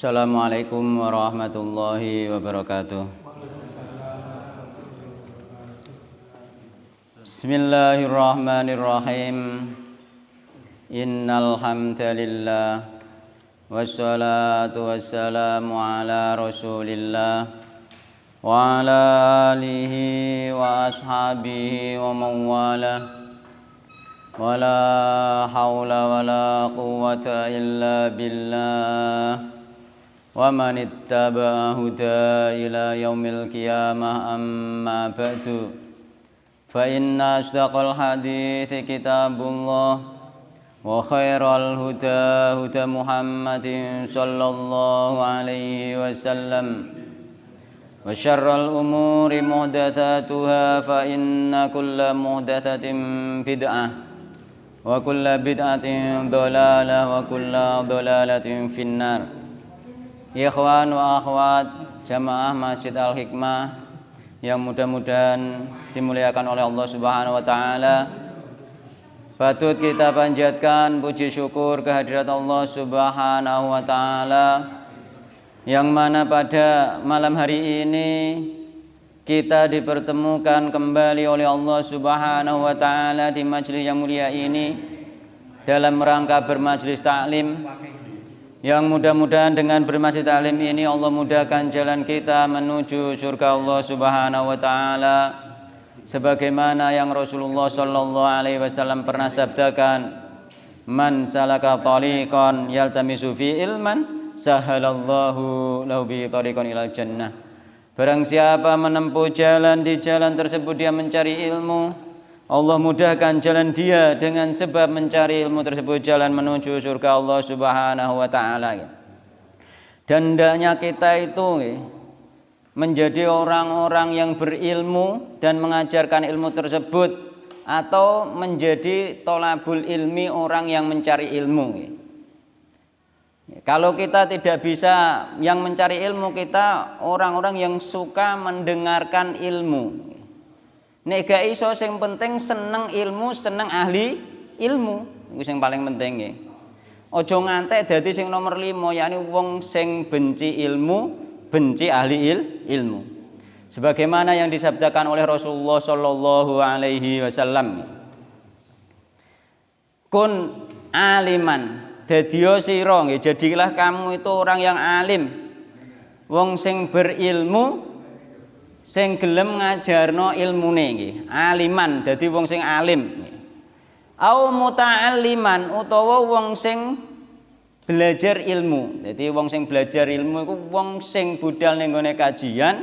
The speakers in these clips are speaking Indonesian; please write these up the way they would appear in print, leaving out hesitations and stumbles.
Assalamualaikum warahmatullahi wabarakatuh. Bismillahirrahmanirrahim. Innal hamdalillah wassalatu wassalamu ala Rasulillah wa ala alihi wa ashabihi wa man walah. Wala haula wala quwwata illa billah. Wa man ittaba'a huda ila yaumil qiyamah amma ba'du. Fa inna asdaqal hadithi kitabullah wa khairal huda huda Muhammadin sallallahu alaihi wasallam. Wa syarral umuri muhdatsatuha fa inna kulla muhdatsatin bid'ah wa kulla bid'atin dhalalah wa kulla dhalalatin finnar. Ikhwan wa akhwat jamaah Masjid Al-Hikmah yang mudah-mudahan dimuliakan oleh Allah Subhanahu wa taala. Patut kita panjatkan puji syukur kehadirat Allah Subhanahu wa taala yang mana pada malam hari ini kita dipertemukan kembali oleh Allah Subhanahu wa taala di majelis yang mulia ini dalam rangka bermajelis taklim, yang mudah-mudahan dengan bermajelis taklim ini Allah mudahkan jalan kita menuju surga Allah Subhanahu wa taala, sebagaimana yang Rasulullah sallallahu alaihi wasallam pernah sabdakan, man salaka tariqan yaltamisu fi ilman sahalallahu lahu bi tariqan ilal jannah. Barang siapa menempuh jalan, di jalan tersebut dia mencari ilmu, Allah mudahkan jalan dia dengan sebab mencari ilmu tersebut jalan menuju surga Allah Subhanahu wa taala. Dan hendaknya kita itu menjadi orang-orang yang berilmu dan mengajarkan ilmu tersebut, atau menjadi tolabul ilmi, orang yang mencari ilmu. Kalau kita tidak bisa yang mencari ilmu, kita orang-orang yang suka mendengarkan ilmu. Nek gak iso, sing penting seneng ilmu, seneng ahli ilmu, iku sing paling penting nggih. Aja ngantek dadi sing nomor 5, yakni wong sing benci ilmu, benci ahli ilmu. Sebagaimana yang disabdakan oleh Rasulullah sallallahu alaihi wasallam. Kun aliman, dadiya sira nggih, jadilah kamu itu orang yang alim. Wong sing berilmu, sing gelem ngajarno ilmune nggih, aliman, dadi wong sing alim. Au muta'alliman, utawa wong sing belajar ilmu. Dadi wong sing belajar ilmu iku wong sing budal ning gone kajian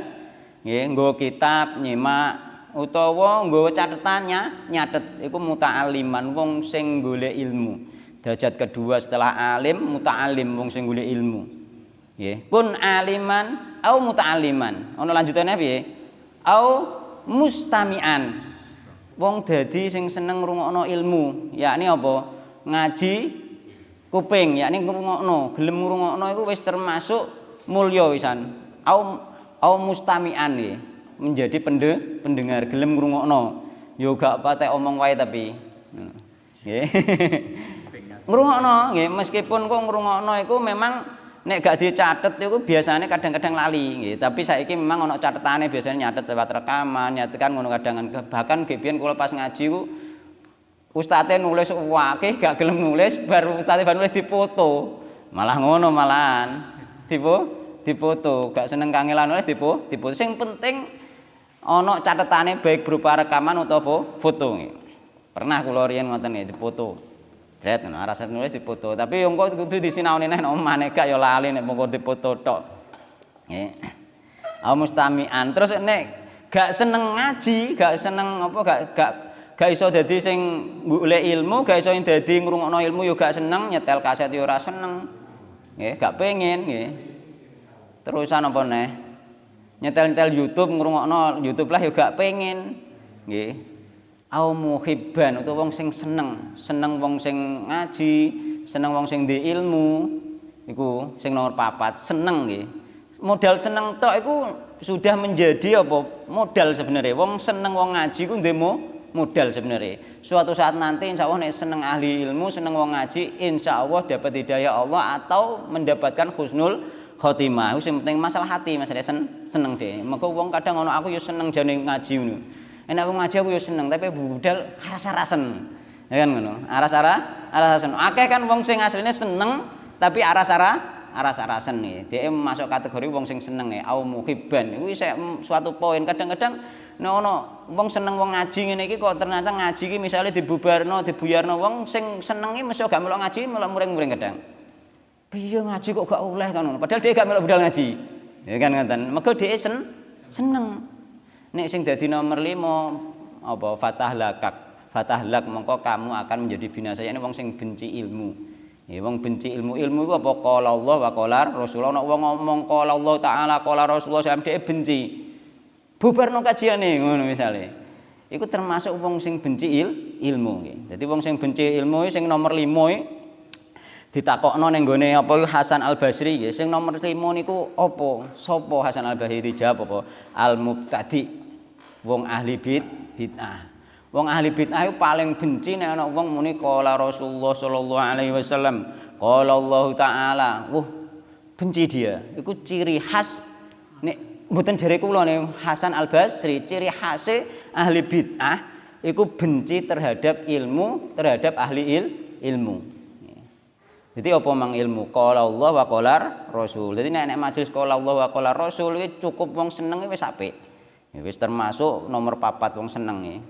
nggih, nggo kitab nyimak utawa nggo catetannya nyatet, iku muta'alliman, wong sing golek ilmu. Derajat kedua setelah alim, muta'allim, wong sing golek ilmu. Nggih, kun aliman au muta'alliman. Ana lanjutane piye? Au mustami'an, wong dadi sing seneng ngrungokno ilmu, yakni apa? Ngaji kuping, yakni ngrungokno, gelem ngrungokno iku wis termasuk mulya wisan. Au mustami'an nggih, menjadi pendengar, gelem ngrungokno. Yo gak patek omong wae tapi. Nggih. Ngrungokno nggih, meskipun kok ngrungokno iku memang nek gak dicatet itu biasanya kadang-kadang lali nggih, tapi saiki memang ana catetane, biasanya nyatet lewat rekaman, nyatekan ngono kadang. Bahkan biyen kula pas ngaji ku ustate nulis wakeh gak gelem nulis, baru ustate nulis dipoto. Malah ngono malahan. Dipoto, gak seneng kangelan nulis dipoto. Sing penting ana catetane baik berupa rekaman utawa foto nggih. Pernah kula riyen ngoten nggih, dipoto. Dret ngono, rasa nulis dipoto, tapi yo engko kudu disinaoni neh omah, nek gak yo lali nek mengko dipoto tok. Nggih. Mustami'an. Terus nek gak seneng ngaji, gak seneng apa, gak iso dadi sing golek ilmu, gak iso dadi ngrungokno ilmu yo gak seneng, nyetel kaset yo ora seneng. Nggih, gak pengen nggih. Terusan apa neh? Nyetel-nyetel YouTube, ngrungokno YouTube lah yo gak pengen. Nggih. Au muhibban, utawa wong sing seneng wong sing ngaji, seneng wong sing ndek ilmu, iku sing nomor 4, seneng nggih. Modal seneng tok iku sudah menjadi apa? Modal sebenarnya. Wong seneng wong ngaji ku ndek modal sebenarnya. Suatu saat nanti insya Allah nek seneng ahli ilmu, seneng wong ngaji, insya Allah dapat hidayah Allah atau mendapatkan husnul khotimah. Sing penting masalah hati, masalah seneng deh. Mergo wong kadang ono aku ya seneng jane ngaji ngono. Enak aku ngaji aku ya seneng, tapi budal aras-arasen. Ya kan ngono. Aras-arasen. Akeh kan wong sing asline seneng tapi aras-arasen nih. Dia masuk kategori wong sing seneng ya, au muhibban. Iku suatu poin. Kadang-kadang nek ono wong seneng wong ngaji ngene iki kok ternyata ngaji iki misale dibuyarno wong sing senengi mesti gak melok ngaji, melok muring-muring kadang. Piye ngaji kok gak oleh kan ngono. Padahal dia gak melok budal ngaji. Ya kan ngoten. Mergo dhek seneng. Nek sing dadi nomor 5 apa fatahlak mongko kamu akan menjadi binasa. Ini wong sing benci ilmu. Ya wong benci ilmu iku apa qala Allah wa qala Rasulullah. Nek wong ngomong qala Allah taala qala Rasulullah sampe dhek benci. Bubarno kajiane ngono misale. Iku termasuk wong sing benci ilmu nggih. Dadi wong sing benci ilmu sing nomor 5 ditakokno ning gone apa Hasan Al Basri nggih. Sing nomor 5 niku apa? Sapa Hasan Al Basri dijawab apa? Al mubtadi. Wong ahli bid'ah. Wong ahli bid'ah itu paling benci nek ana wong muni qala Rasulullah sallallahu alaihi wasallam, qala Allah taala. Benci dia. Iku ciri khas nek mboten jare kula nih Hasan Al Basri, ciri khase ahli bid'ah iku benci terhadap ilmu, terhadap ahli ilmu. Jadi apa mang ilmu? Qala Allah wa qala Rasul. Jadi nek majelis qala Allah wa qala Rasul iki cukup wong seneng wis apik. Wis termasuk nomor 4 wong seneng iki.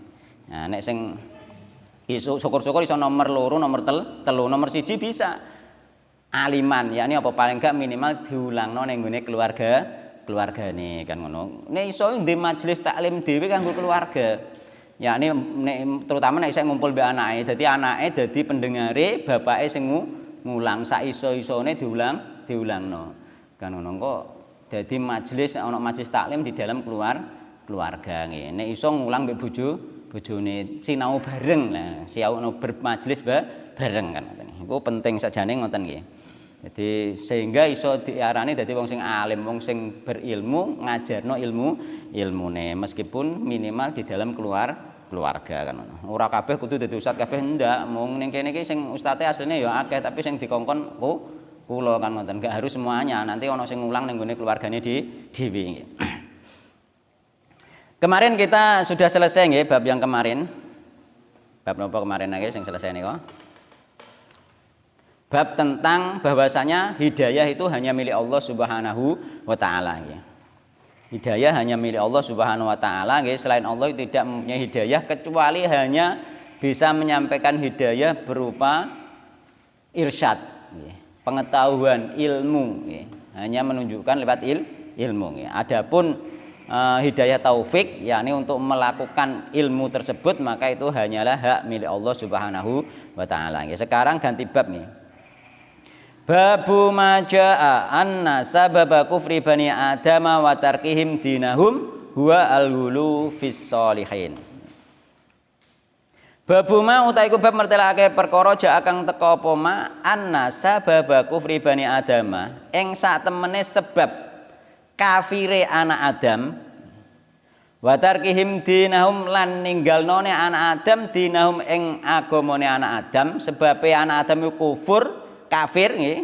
Nah, nek sing iso syukur-syukur iso nomor 2, nomor 3, nomor 1 bisa aliman, yakni apa paling gak minimal diulangno ning gone keluargane kan ngono. Nek iso ndek majelis taklim dhewe kanggo keluarga. Yakni nek terutama nek isih ngumpul mbek anake, dadi anake dadi pendengare, bapake sing ngulang sak iso-isone diulangno. Kan ngono kok dadi majelis ana majelis taklim di dalam keluarga nggih. Nek iso ngulang mbek bojone sinau bareng lah, sinau bermajelis bareng kan ngoten. Iku penting sakjane ngoten nggih. Jadi sehingga iso diarani dadi wong sing alim, wong sing berilmu, ngajarno ilmune meskipun minimal di dalam keluarga kan ngono. Ora kabeh kudu dadi ustaz kabeh ndak, mung ning kene iki sing ustate asline ya akeh tapi sing dikongkon kula kan ngoten. Enggak harus semuanya, nanti ana sing ngulang ning gone keluargane dhewe nggih. Kemarin kita sudah selesai nggih bab yang kemarin. Bab napa kemarin nggih sing selesai niku? Bab tentang bahwasanya hidayah itu hanya milik Allah Subhanahu wa taala nggih. Hidayah hanya milik Allah Subhanahu wa taala nggih. Selain Allah tidak mempunyai hidayah kecuali hanya bisa menyampaikan hidayah berupa irsyad nggih. Pengetahuan ilmu nggih. Hanya menunjukkan lewat ilmu nggih. Adapun hidayah taufik yakni untuk melakukan ilmu tersebut maka itu hanyalah hak milik Allah Subhanahu wa taala. Sekarang ganti bab nih. Babu majaa anna sababa kufri bani Adam wa tarkihim dinahum huwa al-ghulu fis sholihin. Babu ma utahe iku bab mertelake perkara jaa kang teka apa ma anna sababa kufri bani Adam ing sak temene sebab kafire anak Adam wa tarkihim dinahum lan ninggalnone anak Adam dinahum ing agamane anak Adam sebabe anak Adam iku kufur kafir nggih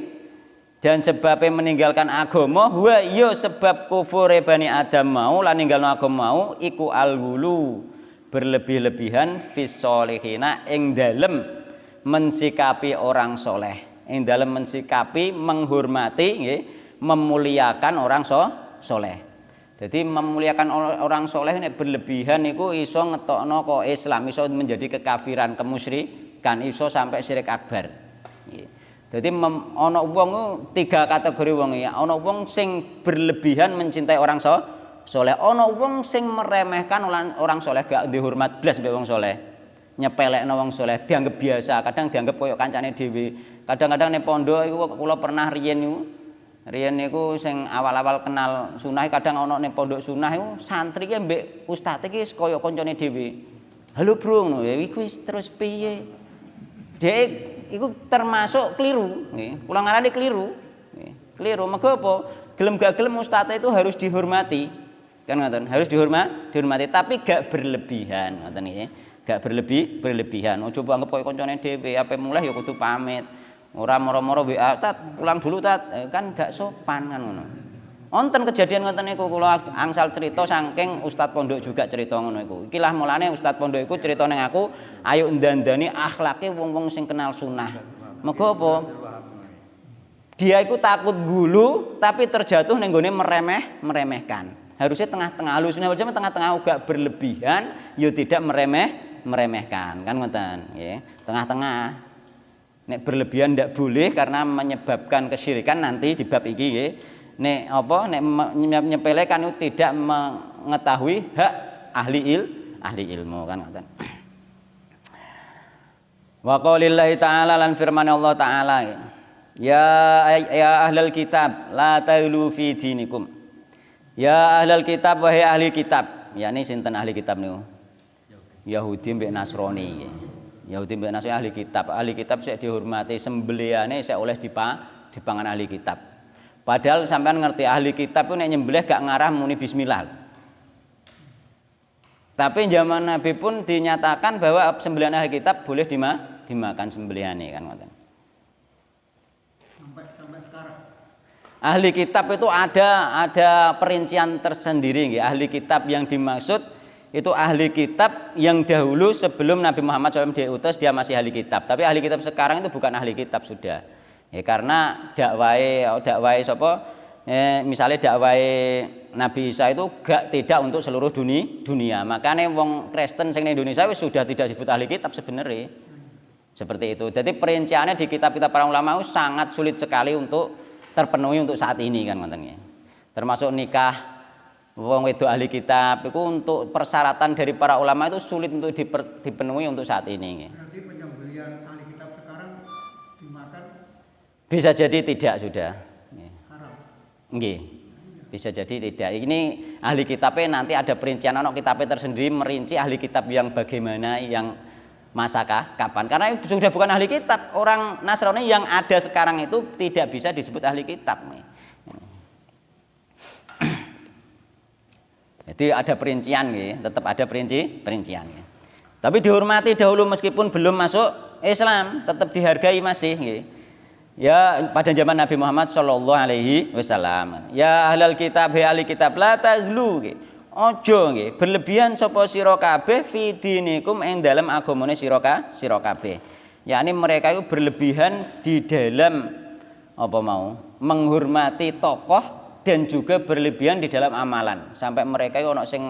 dan sebabnya meninggalkan agama huwa ya sebab kufure bani Adam mau lan ninggalno agama mau iku al-ghulu berlebih-lebihan fis sholihina ing dalem mensikapi orang soleh, ing dalem mensikapi menghormati nggih memuliakan orang soleh. Jadi memuliakan orang soleh nek berlebihan niku iso ngetokno kok Islam, iso menjadi kekafiran, kemusyrikan, iso sampai syirik akbar. Jadi ana wong 3 kategori wong ya. Ana wong sing berlebihan mencintai orang soleh, ana wong sing meremehkan orang soleh, gak dihormat blas mbek wong soleh. Nyepelekno wong soleh dianggap biasa, kadang dianggap koyo kancane dhewe. Kadang-kadang ning pondok iku kula pernah riyen niku sing awal-awal kenal sunah kadang ana ning pondok sunah iku santri ki mbek ustaz iki kaya kancane dhewe. Halo bro ngono ya iku terus piye? Dek iku termasuk keliru nggih. Kula ngarani keliru. Nggih. Keliru mergo apa? Gelem gak gelem ustaz itu harus dihormati. Kan ngoten, harus dihormati tapi gak berlebihan ngoten nggih. Gak berlebihan. Ojo anggap kaya kancane dhewe, ape mulai ya kudu pamit. Ora moro-moro WA, "Tat, pulang dulu, Tat." Kan gak sopan kan ngono. Wonten kejadian ngoten niku kula angsal cerita saking Ustadz Pondok juga cerita ngono iku. Iki lah mulane Ustadz Pondok iku cerita ning aku, ayo ndandani akhlake wong-wong sing kenal sunnah. Mergo apa? Dia itu takut gulu tapi terjatuh ning gone meremehkan. Harusnya tengah-tengah, halusnya macam tengah-tengah uga berlebihan, yo tidak meremehkan, kan ngoten, nggih. Tengah-tengah. Nek berlebihan ndak boleh karena menyebabkan kesyirikan nanti di bab iki nggih. Nek apa nek menyepelekan itu tidak mengetahui hak ahli ilmu kan ngoten. Wa qaulillahi ta'ala lan firman Allah taala ya ahlal kitab la taghlu fi dinikum. Ya ahlal kitab wahai ahli kitab. Ya ini sinten ahli kitab niku? Yahudi mbek Nasrani nggih. Yahudi mbek Nasrani ahli kitab. Ahli kitab sik dihormati, sembelihane sik oleh dipangan ahli kitab. Padahal sampean ngerti ahli kitab itu nek nyembelih gak ngarah muni bismillah. Tapi zaman Nabi pun dinyatakan bahwa sembelihan ahli kitab boleh dimakan sembelihane kan ngoten. Sampai sekarang. Ahli kitab itu ada perincian tersendiri nggih. Ahli kitab yang dimaksud itu ahli kitab yang dahulu sebelum Nabi Muhammad SAW diutus dia masih ahli kitab. Tapi ahli kitab sekarang itu bukan ahli kitab sudah. Ya, karena dakwai sapa misalnya dakwai Nabi Isa itu tidak untuk seluruh dunia. Makanya wong Kristen sing Indonesia wis sudah tidak disebut ahli kitab sebenarnya. Seperti itu. Jadi perinciannya di kitab-kitab para ulama itu sangat sulit sekali untuk terpenuhi untuk saat ini kan ngoten. Termasuk nikah wong wedok ahli kitab itu untuk persyaratan dari para ulama itu sulit untuk dipenuhi untuk saat ini. Berarti penyembelihan ahli kitab sekarang dimakan bisa jadi tidak sudah. Haram. Nggih. Bisa jadi tidak. Ini ahli kitabnya nanti ada perincian ana kitabnya tersendiri merinci ahli kitab yang bagaimana yang masakah kapan. Karena itu sudah bukan ahli kitab. Orang Nasrani yang ada sekarang itu tidak bisa disebut ahli kitab. Jadi ada perincian gitu, tetap ada perincian. Gitu. Tapi dihormati dahulu meskipun belum masuk Islam, tetap dihargai masih. Gitu. Ya pada zaman Nabi Muhammad Shallallahu Alaihi Wasallam. Ya ahlal kitab, ahli kitab, la taghlu. Gitu. Ojo gitu, berlebihan sapa sira kabeh fi dinikum ing dalam agamane sira kabeh. Yakni mereka itu berlebihan di dalam apa mau menghormati tokoh dan juga berlebihan di dalam amalan sampai mereka ono sing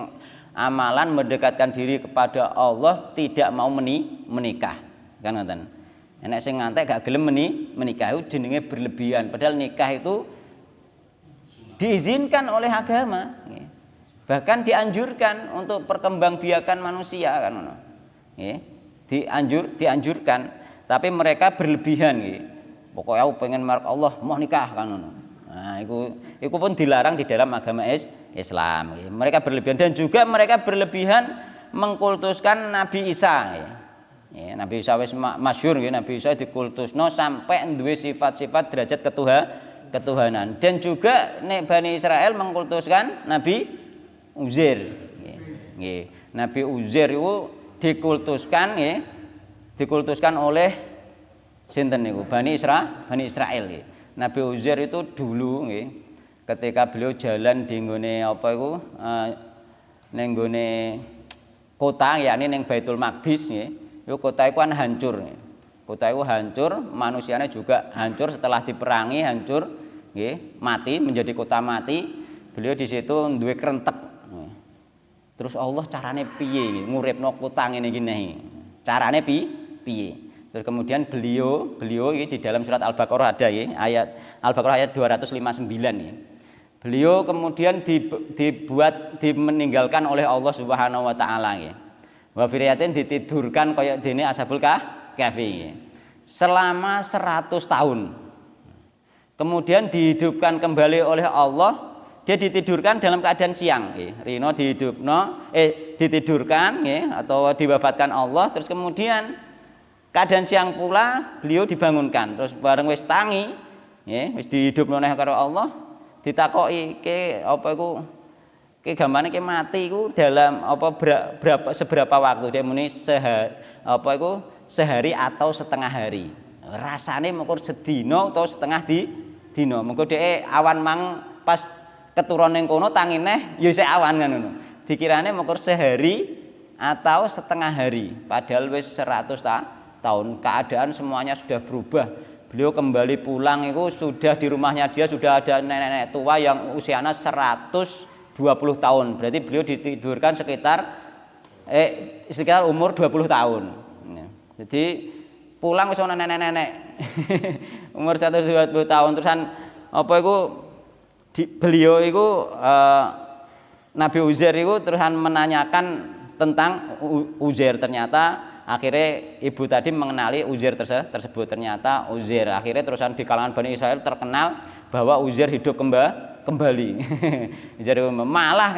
amalan mendekatkan diri kepada Allah tidak mau menikah kan ngoten. Enek sing ngantek gak gelem menikah itu jenenge berlebihan padahal nikah itu diizinkan oleh agama bahkan dianjurkan untuk perkembangbiakan manusia kan ngono. Dianjurkan tapi mereka berlebihan pokoknya aku pengen marek Allah mau nikah kan ngono. Nah, itu pun dilarang di dalam agama Islam. Mereka berlebihan dan juga mereka berlebihan mengkultuskan Nabi Isa. Nabi Isa wis masyhur Nabi Isa dikultusno sampai duwe sifat-sifat derajat ketuhanan. Dan juga nek Bani Israel mengkultuskan Nabi Uzair. Nabi Uzair itu dikultuskan oleh sinten niku? Bani Israel. Nabi Uzair itu dulu ketika beliau jalan di nggone apa iku ning nggone kota yakni ning Baitul Maqdis yo kota iku kan hancur. Kota iku hancur, manusianya juga hancur setelah diperangi hancur mati menjadi kota mati. Beliau di situ duwe krentek. Terus Allah carane piye nguripno kota ngene iki carane piye? Terus kemudian beliau ini di dalam surat Al-Baqarah ada ayat Al-Baqarah ayat 259 Beliau kemudian meninggalkan oleh Allah Subhanahu wa taala Wa firiyatin ditidurkan kaya dene Ashabul Kahfi selama 100 tahun. Kemudian dihidupkan kembali oleh Allah, dia ditidurkan dalam keadaan siang Rino ditidurkan atau diwafatkan Allah terus kemudian keadaan siang pula beliau dibangunkan terus bareng wis tangi wis dihidupno neh karo Allah ditakoki ke apa iku ke gamane ke mati iku dalam apa seberapa waktu dia muni sehari atau setengah hari Rasane mengko sedina utawa setengah dina. Mengko dhek awan mang pas keturun ning kono tangine ya isih awan kan ngono. Dikirane mengko sehari atau setengah hari, padahal wis 100 tahun. Keadaan semuanya sudah berubah. Beliau kembali pulang itu sudah di rumahnya dia sudah ada nenek-nenek tua yang usianya 120 tahun. Berarti beliau ditidurkan sekitar umur 20 tahun. Jadi pulang wis ana nenek-nenek. Umur 120 tahun terusan apa iku beliau iku Nabi Uzair itu terusan menanyakan tentang Uzair. Ternyata akhirnya ibu tadi mengenali Uzair tersebut. Ternyata Uzair akhirnya terusan di kalangan Bani Israel terkenal bahwa Uzair hidup kembali. Uzair malah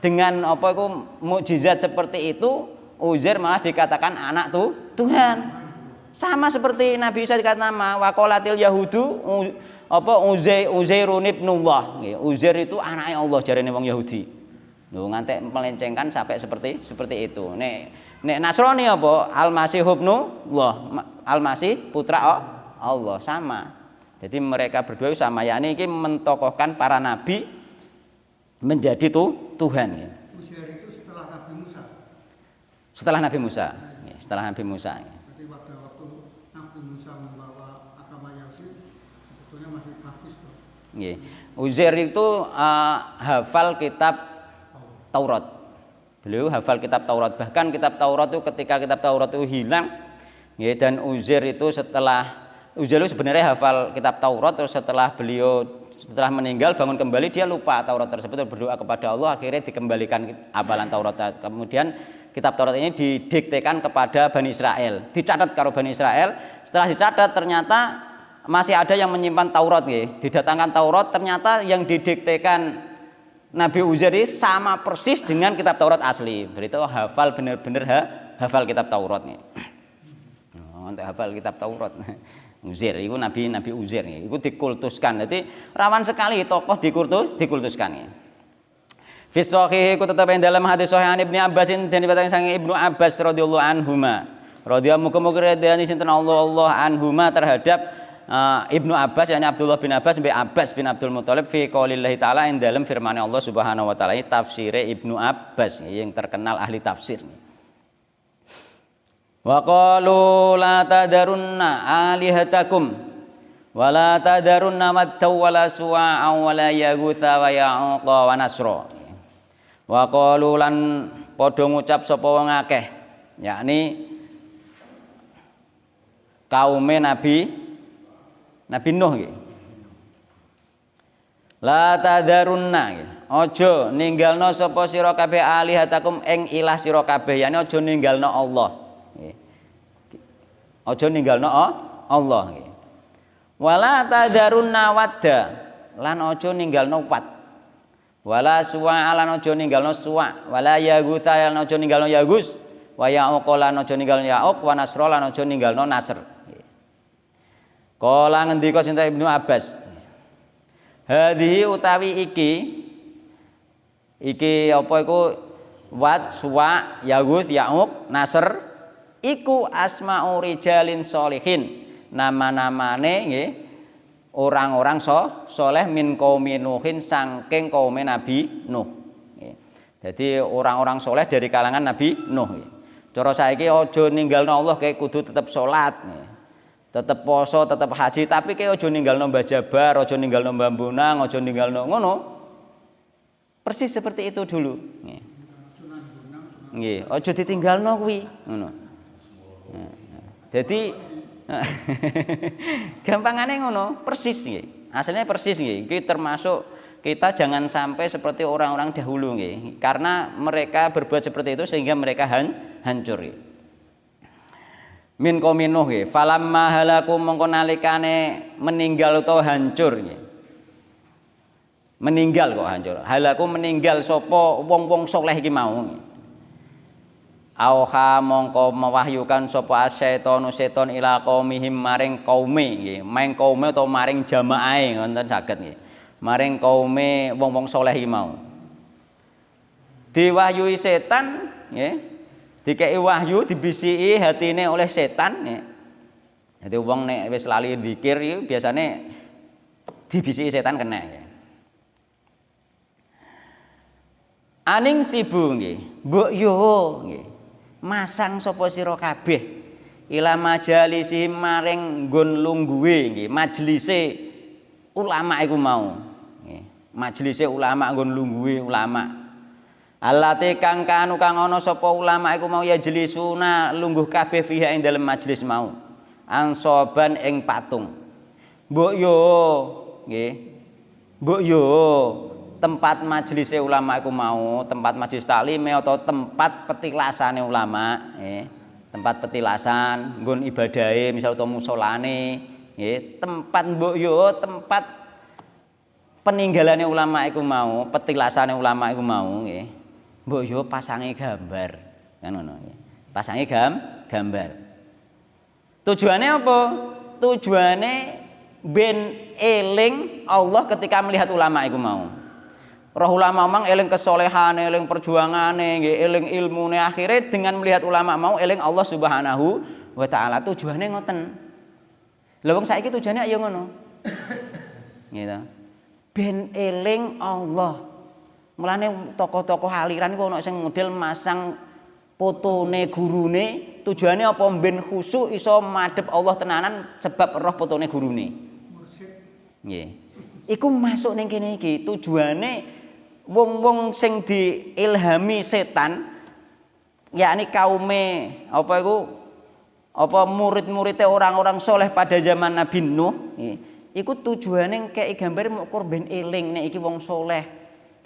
dengan apa itu mukjizat seperti itu, Uzair malah dikatakan anak Tuhan. Sama seperti Nabi Isa dikatakan nama waqalatil yahudu Uzairun ibnullah. Uzair itu anaknya Allah jarene wong Yahudi. Lho ngantek melencengkan sampai seperti itu. Nek Nasrani apa? Al-Masih ibnullah, Al-Masih putra Allah, sama. Jadi mereka berdua sama, yakni ini mentokohkan para nabi menjadi Tuhan. Uzair itu setelah Nabi Musa. Setelah Nabi Musa. Setelah Nabi Musa. Jadi waktu Nabi Musa membawa agama Yahudi sebetulnya masih praktis tuh. Nggih. Uzair itu hafal kitab Taurat. Beliau hafal kitab Taurat. Bahkan kitab Taurat itu ketika kitab Taurat itu hilang, ya, dan Uzair itu Uzair itu sebenarnya hafal kitab Taurat, terus setelah meninggal bangun kembali dia lupa Taurat tersebut, berdoa kepada Allah, akhirnya dikembalikan hafalan Taurat. Kemudian kitab Taurat ini didiktekan kepada Bani Israel, dicatat karo Bani Israel. Setelah dicatat ternyata masih ada yang menyimpan Taurat, ya. Didatangkan Taurat, ternyata yang didiktekan Nabi Uzair sama persis dengan kitab Taurat asli. Berarti hafal benar-benar hafal kitab Taurat nih. Untuk hafal kitab Taurat. Uzair itu Nabi Uzair nih. Itu dikultuskan. Jadi rawan sekali tokoh dikultuskan nih. Fi sahih iku tetep ing dalam hadis sahih Ibnu Abbas dan dipatang sang Ibnu Abbas radhiyallahu anhuma. Radhiyallahu muga-muga radhiyani sinten Allah anhuma terhadap Ibnu Abbas, yakni Abdullah bin Abbas bin Abbas bin Abdul Muthalib fi qaulillahi ta'ala ing dalam firman Allah Subhanahu wa taala. Ini tafsire Ibnu Abbas yang terkenal ahli tafsir. Wa qalu la tadarunna alihatakum wa la tadarunna madda wa la suwa'a wa la yaghutha wa ya'uqa wa nasra. Wa qalu lan padha ngucap sapa wong akeh, yakni kaume Nabi Nuh nggih. La tadarunna nggih. Aja ninggalno sapa sira kabeh alihatakum ing ilah sira kabeh, yani aja ninggalno Allah. Nggih. Aja ninggalno Allah nggih. Wala tadarunna wadda, lan aja ninggalno wad. Wala suwa lan aja ninggalno suwa, wala yaghutha lan aja ninggalno yaghus, wa ya'uq lan aja ninggalno ya'uq, wa nasra lan aja ninggalno nasr. Kala ngendika sinten Ibnu Abbas. Hadhihi utawi iki apa iku Wad, Suwa, Yaghus, Ya'uq, Nasr iku asma'u rijalin sholihin. Nama-namane nggih orang-orang soleh min qaumi Nuhin saking kaum Nabi Nuh. Jadi orang-orang soleh dari kalangan Nabi Nuh. Cara saiki aja ninggalno Allah kayak kudu tetep salat. Tetap poso, tetap haji, tapi kayak ojo ninggalno Mbah Jabar, ojo ninggalno Mbah Bonang, ojo ninggalno ngono. Persis seperti itu dulu. Nggih, ojo ditinggalno kuwi, ngono. Jadi gampangane ngono, persis nggih. Aslinya persis nggih. Iki termasuk kita jangan sampai seperti orang-orang dahulu nggih. Karena mereka berbuat seperti itu sehingga mereka hancur nggih. Min qaumi Nuh nggih, falamma halaku mongko nalikane meninggal utawa hancur nggih. Meninggal kok hancur. Halaku meninggal sapa wong-wong saleh iki mau. Auha mongko mewahyukan sapa asyaitonu seton ila qaumihim maring kaume nggih. Maring kaume utawa maring jamaahe wonten saged nggih. Maring kaume wong-wong saleh iki mau. Diwahyui setan nggih. Dikei wahyu dibisiki hatine oleh setan ya. Dadi wong nek wis lali dzikir iki biasane dibisiki setan kena ya. Aning sibu nggih, mbok yo nggih. Masang sapa sira kabeh ila majalisi maring nggon lungguhe nggih, majelise ulama iku mau. Nggih, majelise ulama nggon lungguhe ulama. Allati kang kanu kang ana sapa ulama iku mau ya jelisuna lungguh kabeh fiha ing dalem majelis mau. Ansoban ing patung. Mbok yo nggih. Mbok yo tempat majelisnya ulama iku mau, tempat majelis taklim atau tempat petilasane ulama, tempat petilasan, nggon ibadahe misal utawa musolane, tempat mbok yo tempat peninggalane ulama iku mau, petilasane ulama iku mau, mbok yo pasange gambar, kan ngono nggih. Pasange gambar. Tujuannya apa? Tujuannya ben eling Allah ketika melihat ulama iku mau. Roh ulama mang eling kesolehane, eling perjuangane, nggih, eling ilmune akhire dengan melihat ulama mau eling Allah Subhanahu wa taala. Tujuane ngoten. Lha wong saiki tujuane ya ngono. Gitu. Ben eling Allah. Mulane tokoh-tokoh aliran iku ana sing model masang fotone gurune, tujuane apa ben khusuk iso madhep Allah tenanan sebab roh fotone gurune. Nggih. Iku masuk ning kene iki tujuane wong-wong sing diilhami setan yakni kaume apa iku apa murid-muridé orang-orang soleh pada zaman Nabi Nuh iku tujuane kei gambar mok ben eling nek iki wong soleh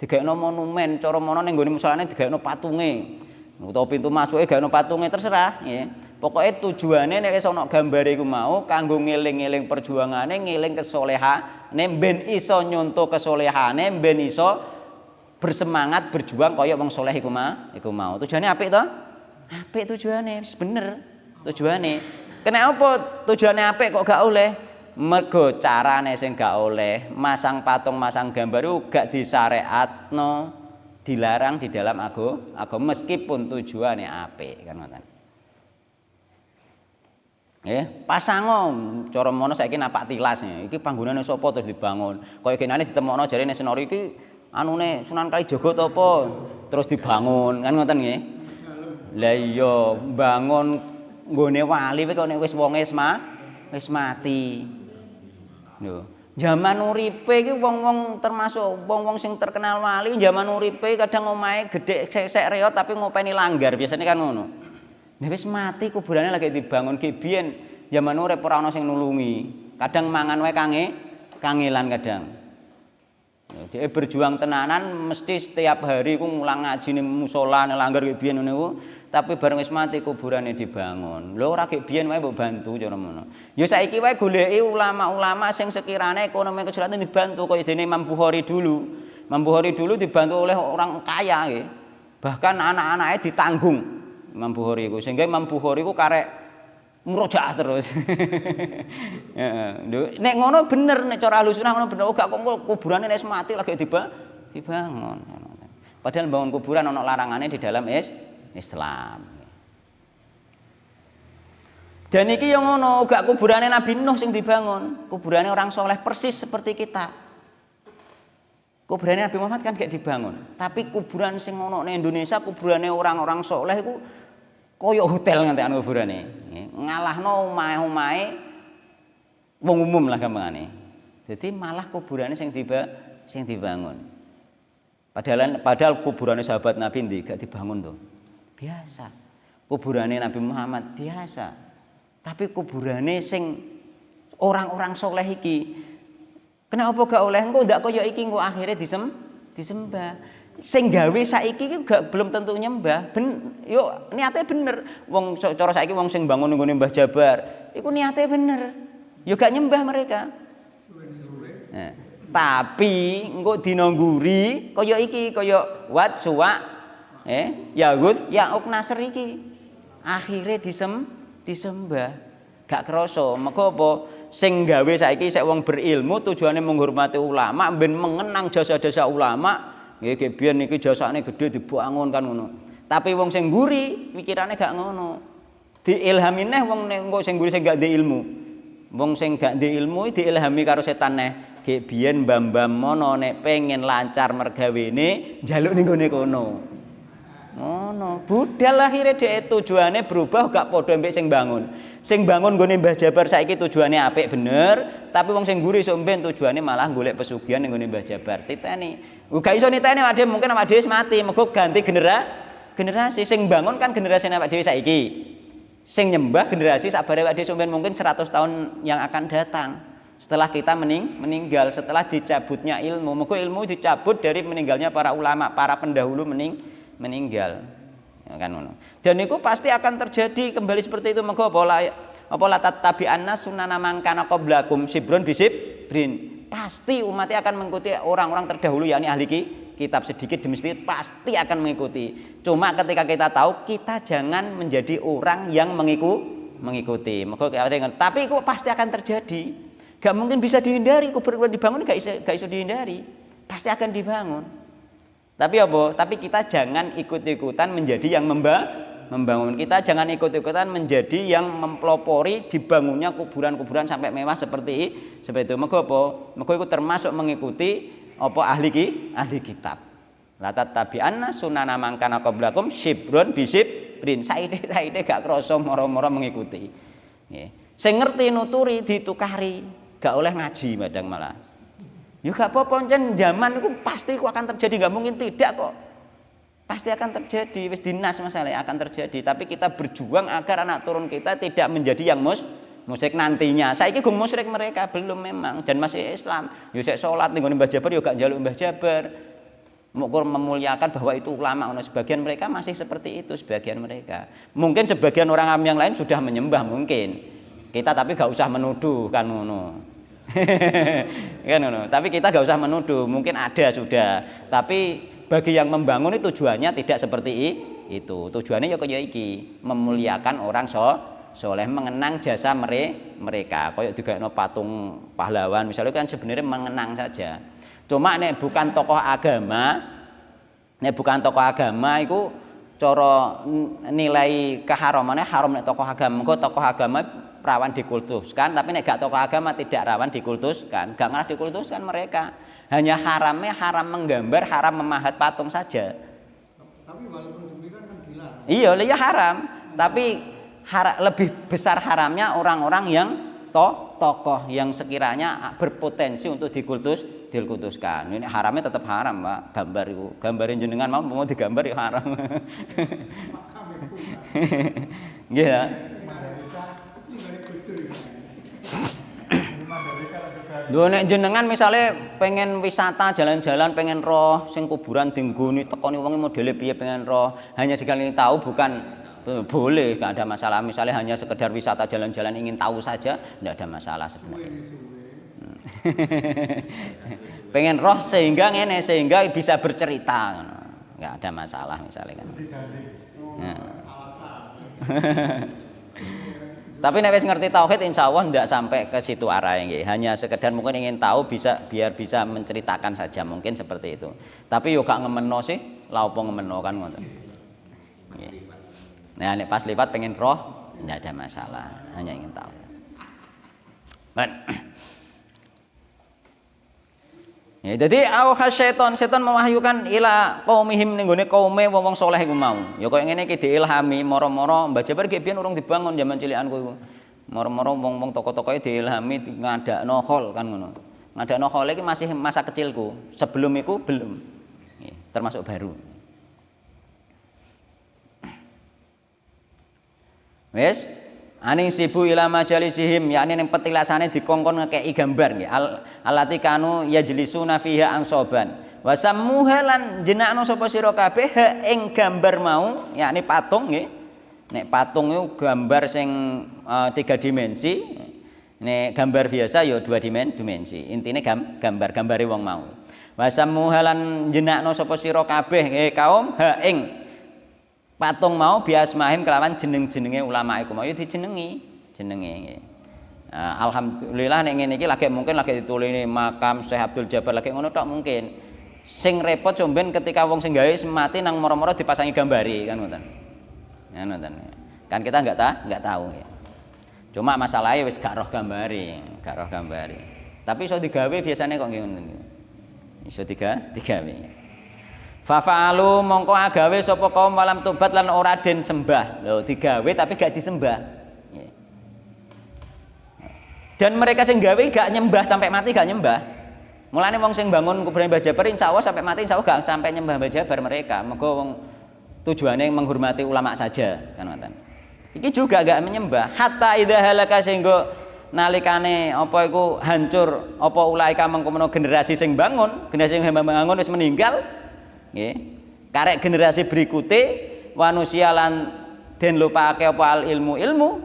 digekno monumen cara mono ning nggone musolane digekno patunge utawa pintu masuke gekno patunge terserah nggih pokoke tujuane nek wis ana gambare iku mau kanggo ngeling-eling perjuangane ngeling kesolehane ben iso nyonto kesolehane ben iso bersemangat berjuang kaya wong soleh iku mau. Tujuane apik to? Apik tujuane, wis bener tujuane. Kenapa tujuane apik kok gak oleh? Mergo carane sing gak oleh, masang patung, masang gambar iku gak disyariatno, dilarang di dalam agama meskipun tujuane apik kan ngoten. Pasango cara mono saiki napak tilas iki panggonane sapa terus dibangun. Kaya kenane ditemokno jarene senori iki anune Sunan Kalijaga to apa terus dibangun kan ngoten nggih. Lah iya bangun nggone wali kok nek wis wonge wis mati. Lho, zaman uripe iki wong-wong termasuk wong-wong sing terkenal wali zaman uripe kadang omahe gedhe sek reot tapi ngopeni langgar biasanya kan ngono. Nek wis mati kuburane lagi dibangun ki biyen zaman urip ora ana sing nulungi. Kadang mangan wae kangelan kadang. Dia berjuang tenanan mesti setiap hari ku mulang ngaji ning musala ning langgar ki biyen niku tapi bareng wis mati kuburane dibangun. Lho ora ki biyen wae mbok bantu cara ngono. Ya saiki wae goleki ulama-ulama sing sekirane ekonomi kesulitan dibantu kaya dene Imam Bukhari dulu. Imam Bukhari dulu dibantu oleh orang kaya nggih. Bahkan anak-anaknya ditanggung Imam Bukhari iku sehingga Imam Bukhari iku karek murojaah terus. Nek ngono bener nek cara Ahlussunnah ngono bener gak kok kuburane nek mati lagi dibangun. Padahal bangun kuburan ana larangane di dalam Islam. Dan iki yang ngono gak kuburane Nabi Nuh sing dibangun, kuburane orang soleh persis seperti kita. Kuburane Nabi Muhammad kan gak dibangun, tapi kuburan sing ono ning Indonesia kuburane orang-orang soleh iku kaya hotel ngantekan kuburane. Ngalahno omahe wong umum lah gampangane. Jadi malah kuburane sing dibangun. Padahal kuburane sahabat Nabi ndi gak dibangun to. Biasa. Kuburane Nabi Muhammad biasa. Tapi kuburane sing orang-orang soleh iki kenapa gak oleh engko ndak kaya iki engko akhire disembah. Sing gawe saiki iki gak belum tentu nyembah. Yo niate bener. Wong cara saiki wong sing bangun nggone Mbah Jabar, iku niate bener. Yo gak nyembah mereka. Nah, tapi engko dina ngguri kaya iki kaya Wat Suwa Yahud Ya'uq Nasr iki. Akhire disembah. Gak krasa. Mergo apa? Sing gawe saiki sik wong berilmu tujuane menghormati ulama, ben mengenang jasa-jasa ulama. Nggih biyen niki jasane gedhe dibangun kan ngono. Tapi wong sing ngguri pikirane gak ngono. Diilhami neh wong engko sing ngguri sing gak ndek ilmu. Wong sing gak ndek ilmu diilhami karo setan neh. Gek biyen mbah-mbah mono nek pengen lancar mergawene njaluk ning gone kono. Ngono, budal akhire dhek tujuane berubah gak padha mbek sing bangun. Sing bangun nggone Mbah Jabar saiki tujuane apik bener, tapi wong sing mburi sok mben tujuane malah golek pesugihan ning gone Mbah Jabar. Titeni. Gak iso niteni awake dhewe mungkin awake dhewe wis mati, mergo ganti generasi. Sing bangun kan generasi awake dhewe saiki. Sing nyembah generasi sabare awake dhewe sok mben mungkin 100 tahun yang akan datang. Setelah kita meninggal, setelah dicabutnya ilmu, mergo ilmu dicabut dari meninggalnya para ulama, para pendahulu meninggal, ya kan ngono. Dan itu pasti akan terjadi kembali seperti itu. Mengko apa la tattabi'anna sunana man kana qablakum sibron bisibrin. Pasti umatnya akan mengikuti orang-orang terdahulu yakni ahli kitab, sedikit demi sedikit pasti akan mengikuti. Cuma ketika kita tahu kita jangan menjadi orang yang mengikuti. Mengko tapi itu pasti akan terjadi. Gak mungkin bisa dihindari, kubur dibangun gak iso dihindari. Pasti akan dibangun. Tapi apa? Tapi kita jangan ikut-ikutan menjadi yang membangun. Kita jangan ikut-ikutan menjadi yang mempelopori dibangunnya kuburan-kuburan sampai mewah seperti itu. Mergo apa? Mergo itu termasuk mengikuti apa ahli kitab. La tattabi'anna sunana man kana qablakum shibron bisibrin. Saide gak krasa moro-moro mengikuti. Nggih. Sing ngerti nuturi ditukari, gak oleh ngaji madang malah. Ya gak apa-apa pancen zaman itu pasti itu akan terjadi, gak mungkin tidak kok. Pasti akan terjadi, wis dinas masalahnya akan terjadi, tapi kita berjuang agar anak turun kita tidak menjadi yang musyrik nantinya. Saiki gong musyrik mereka belum memang dan masih Islam. Yo sik salat ning Mbah Jabar yo gak njaluk Mbah Jabar. Mukur memuliakan bahwa itu ulama, sebagian mereka masih seperti itu, sebagian mereka. Mungkin sebagian orang awam yang lain sudah menyembah mungkin. Kita tapi gak usah menuduh kan ngono. Kan ngono. Tapi kita gak usah menuduh, mungkin ada sudah. Tapi bagi yang membangun itu tujuannya tidak seperti itu. Tujuannya ya kaya iki, memuliakan orang soleh, mengenang jasa mereka. Kayak digaweno patung pahlawan misalnya kan sebenarnya mengenang saja. Cuma nek bukan tokoh agama iku cara nilai keharamannya haram nek tokoh agama. Engko tokoh agama rawan dikultuskan, tapi nek gak tokoh agama tidak rawan dikultuskan. Gak malah dikultuskan mereka. Hanya haram menggambar, haram memahat patung saja. Tapi walaupun demikian kan dilarang. Iya, ya haram. Tapi lebih besar haramnya orang-orang yang tokoh yang sekiranya berpotensi untuk dikultuskan. Ini haramnya tetap haram, Pak. Gambar itu, gambarin jenengan mau digambar ya haram. Iya. Lho nek jenengan misalnya pengen wisata jalan-jalan pengen roh sing kuburan dinggoni tekoni wong modele piye pengen roh hanya sekali tahu bukan boleh gak ada masalah misalnya hanya sekedar wisata jalan-jalan ingin tahu saja tidak ada masalah sebenarnya. Pengen roh sehingga bisa bercerita nggak ada masalah misalnya kan. Tapi nek wis ngerti tauhid insyaallah ndak sampai ke situ arahnya nggih. Hanya sekedar mungkin ingin tahu biar bisa menceritakan saja mungkin seperti itu. Tapi yo gak ngemeno sih, lha opo ngemeno kan ngoten. Nggih. Nah nek pas lipat pengen roh ndak ada masalah, hanya ingin tahu. Ya, jadi setan mewahyukan ila qaumihim ning gone kaume wong saleh iku mau. Ya koyo ngene iki diilhami moro-moro Mbah Jabar ki biyen urung dibangun zaman cilikanku iku. Moro-moro wong toko-tokoe diilhami ngadakno hol kan ngono. Ngadakno hol iki masih masa kecilku. Sebelum iku belum. Ya, termasuk baru. Wes aning sibu ila majalisihim yakni ning petilasane dikongkon ngekeki gambar nggih alati kanu yajlisuna fiha ansoban wa sammuhalan jenakno sapa sira kabeh ing gambar mau yakni patung nggih nek patung iku gambar sing 3 dimensi nek gambar biasa ya 2 dimensi intine gambar-gambare wong mau wa sammuhalan jenakno sapa sira kabeh kaum ing patung mau biasmahim kelawan jeneng-jenenge ulama iku mau ya dijenengi jenenge. Alhamdulillah nek ngene iki lagi mungkin lagi ditulini makam Syekh Abdul Jabbar lagi ngono tok mungkin. Sing repot comben ketika wong sing gawe mati nang moro-moro dipasangi gambari kan ngoten. Ya ngoten. Kan kita enggak tahu ya. Cuma masalahnya wis gak roh gambare. Tapi iso digawe biasane kok nggih ngono. Iso digawe. Fafa'alu mongko agawe sapa kaum walam tobat lan ora den sembah. Lho digawe tapi gak disembah. Dan mereka sing gawe gak nyembah sampai mati gak nyembah. Mulane wong sing bangun kuburan Mbah Jabar insyaallah sampai mati insyaallah gak sampai nyembah Mbah Jabar mereka. Mergo wong tujuannya menghormati ulama saja kan ngoten. Iki juga gak menyembah hatta idza halaka sehingga nalikane apa iku hancur apa ulaika mengkono generasi sing bangun, generasi sing bangun wis meninggal. Nggih. Karek generasi berikute wanusia lan den lupake apa al ilmu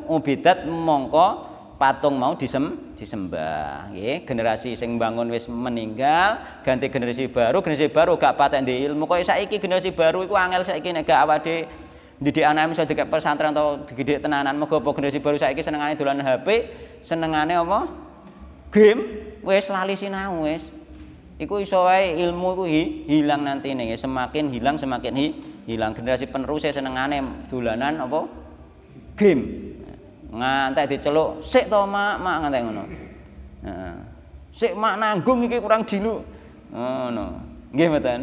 ubidat mongko patung mau disembah. Nggih, generasi sing bangun wis meninggal, ganti generasi baru gak patek ndek ilmu. Kok saiki generasi baru iku angel saiki nek gak awake didik anake iso dikek pesantren atau dididik tenanan. Mergo apa generasi baru saiki senengane dolan HP, senengane apa? Game, wis lali sinau wis. Iku iso wae ilmu iku hilang nantine, semakin hilang hilang generasi penerus senengane dolanan apa? Game. Ngantek diceluk, "Sik to, Mak," ngantek ngono. Heeh. "Sik, Mak, nanggung iki kurang dilu." Ngono. Nggih mboten?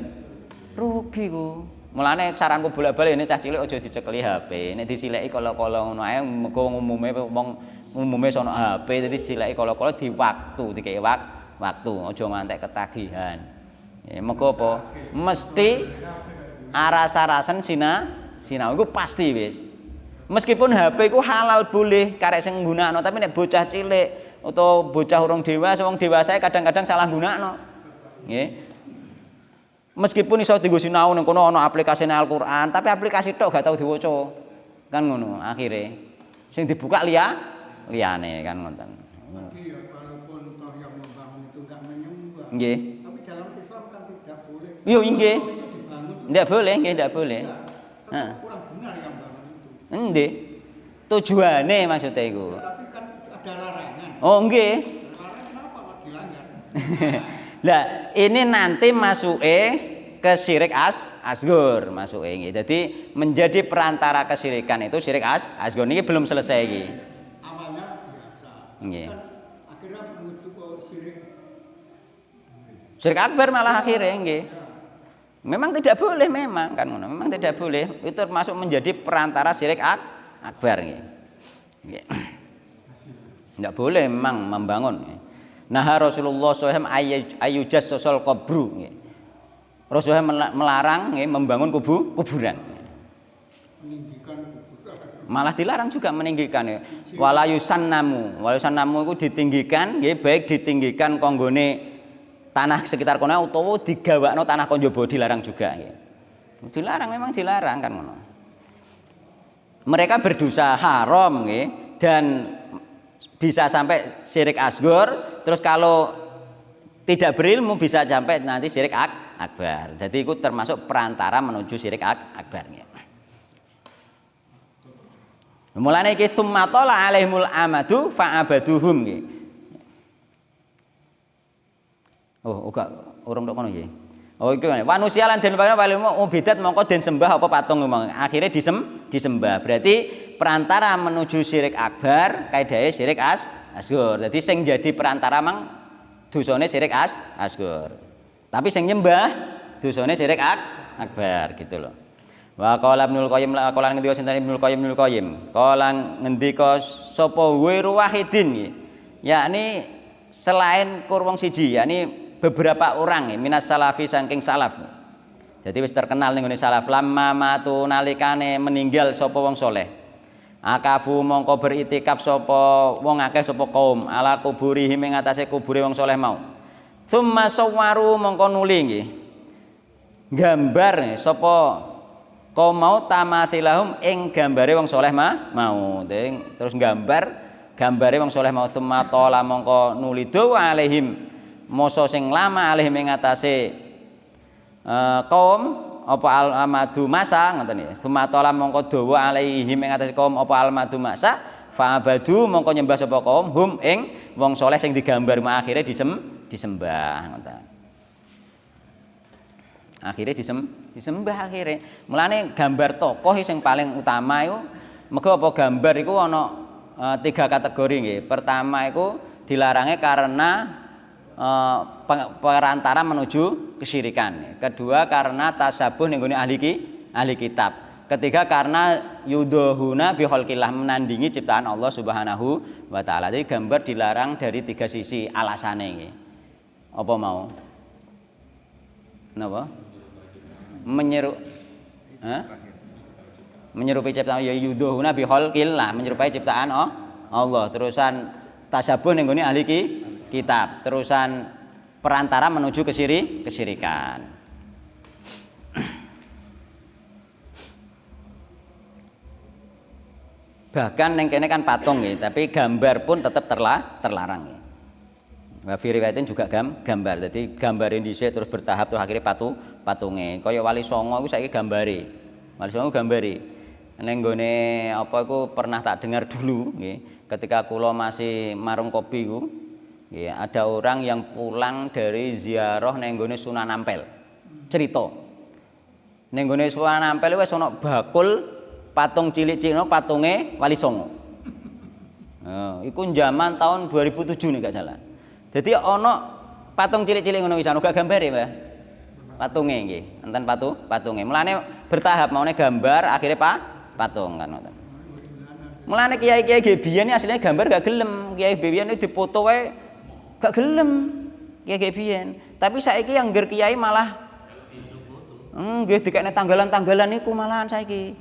Rugi ku. Mulane saranku bola-bali ini cah cilik aja dicekeli HP. Nek disileki kala-kala ngono ae mergo umume sono HP, dadi dileki kala-kala dikei waktu, aja ngantek ketagihan. Ya, mergo apa? Mesti aras-arasen sinau iku pasti wis. Meskipun HP ku halal boleh karek sing nggunakno, tapi nek bocah cilik utawa bocah urung dewasa, wong dewasa kadang-kadang salah nggunakno. Nggih. Meskipun iso dienggo sinau nang kono ana aplikasine Al-Qur'an, tapi aplikasi tok gak tau diwaca. Kan ngono akhire. Sing dibuka liyane kan ngoten. Iya, walaupun toh yang membangun itu enggak menyembah. Nggih. Tapi dalam Islam kan tidak boleh. Yo nggih. Nggak boleh, nggih ndak boleh. Heeh. Kurang benar yang bangun itu. Nggih. Tujuane maksudnya iku. Tapi kan ada larangan. Oh nggih. Larangan kenapa kok dilanggar? Lah, ini nanti masuke ke syirik asghar masuke nggih. Dadi menjadi perantara kesyirikan itu syirik asghar niki belum selesai iki. Awalnya biasa. Nggih. Kan akhirnya menuju ke Syirik akbar malah akhirnya nggih. Memang tidak boleh memang kan ngono. Memang tidak boleh. Itu termasuk menjadi perantara syirik akbar nggih. Nggih. Tidak boleh memang membangun. Nah Rasulullah SAW ayujas sosol kubru. Rasulullah melarang membangun kuburan. meninggikan kuburan. Malah dilarang juga meninggikan. Walayusannamu itu ditinggikan, baik ditinggikan konggone tanah sekitar kono utawa digawakno tanah konjobo dilarang juga. Dilarang, memang dilarang kan ngono. Mereka berdosa haram dan bisa sampai syirik asghar, terus kalau tidak berilmu bisa sampai nanti syirik akbar. Jadi itu termasuk perantara menuju syirik akbar. Mulane iki tsumma tala alaihimul amadu fa'abaduhum nggih. Oh, uga urung tok kono nggih. Oh iki manusia lan den walimu ubidat mongko den sembah apa patung ngomong. Akhirnya disembah. Berarti perantara menuju syirik akbar kaidahe syirik asghar. Jadi sing jadi perantara mang dosane syirik asghar. Tapi sing nyembah dosane syirik akbar gitu loh. Wa qala Ibnul Qayyim qala ngendika sinten Ibnul Qayyim. Qala ngendika sapa wiru wahidin yakni selain kurwong siji yakni beberapa orang minas salafi saking salaf. Jadi wis terkenal ning ngene salaf lamma matu nalikane meninggal sapa wong saleh. Akafu mongko beritikaf sapa wong akeh sapa kaum ala kuburihim ing atase kubure wong saleh mau. Tsumma sawwaru mongko nuli nggih. Gambar sapa kaum mau tamathilahum ing gambare wong saleh mau. Terus gambare wong saleh mau tsumma tola mongko nuli dawa alaihim masa sing lama alaihim ing atase kaum apa al-amadu masa ngoten nggih. Sumatola mongko dawa alaihim ing atase kaum apa al-amadu masa fa'abadu mongko nyembah sapa kaum hum ing wong saleh sing digambar akhire disembah ngoten. Akhire disembah akhire. Mulane gambar tokoh sing paling utama iku mergo apa gambar iku ana tiga kategori nggih. Pertama iku dilarangnya karena perantara menuju kesyirikan. Kedua karena tasabuh ning gone ahli kitab. Ketiga karena yudohuna biholkilah, menandingi ciptaan Allah Subhanahu wa taala. Jadi gambar dilarang dari tiga sisi alasane nggih. Apa mau? Napa? Menyerupai ciptaan ya yudohuna biholkilah, menyerupai ciptaan Allah. Terusan tasabuh ning gone ahli kitab. Terusan perantara menuju kesyirikan. Bahkan yang kene kan patung ya, tapi gambar pun tetap terlarang ya. Wa fi riwayatin juga gambar. Jadi gambar dhisik terus bertahap terus akhirnya patunge. Kaya Wali Songo iku saiki gambare. Wali Songo gambare. Ning gone apa iku pernah tak dengar dulu nggih, ketika kula masih marung kopi iku nggih, ada orang yang pulang dari ziarah ning gone Sunan Ampel. Cerita. Ning gone Sunan Ampel wis ana bakul patung cilik-cilik patunge Wali Songo. Iku zaman tahun 2007 nih gak salah. Jadi ana patung cilik-cilik ngono wis ana gak gambare, Mbah. Patunge nggih, enten patunge. Mulane bertahap maune gambar akhirnya patung kan ngoten. Mulane kiai-kiai biyen iki asline gambar gak gelem. Kiai biyen iki dipoto wae gak gelem. Kiai biyen. Tapi saiki yang ngger kiai malah nggih dikene tanggalan-tanggalan niku malahan saiki.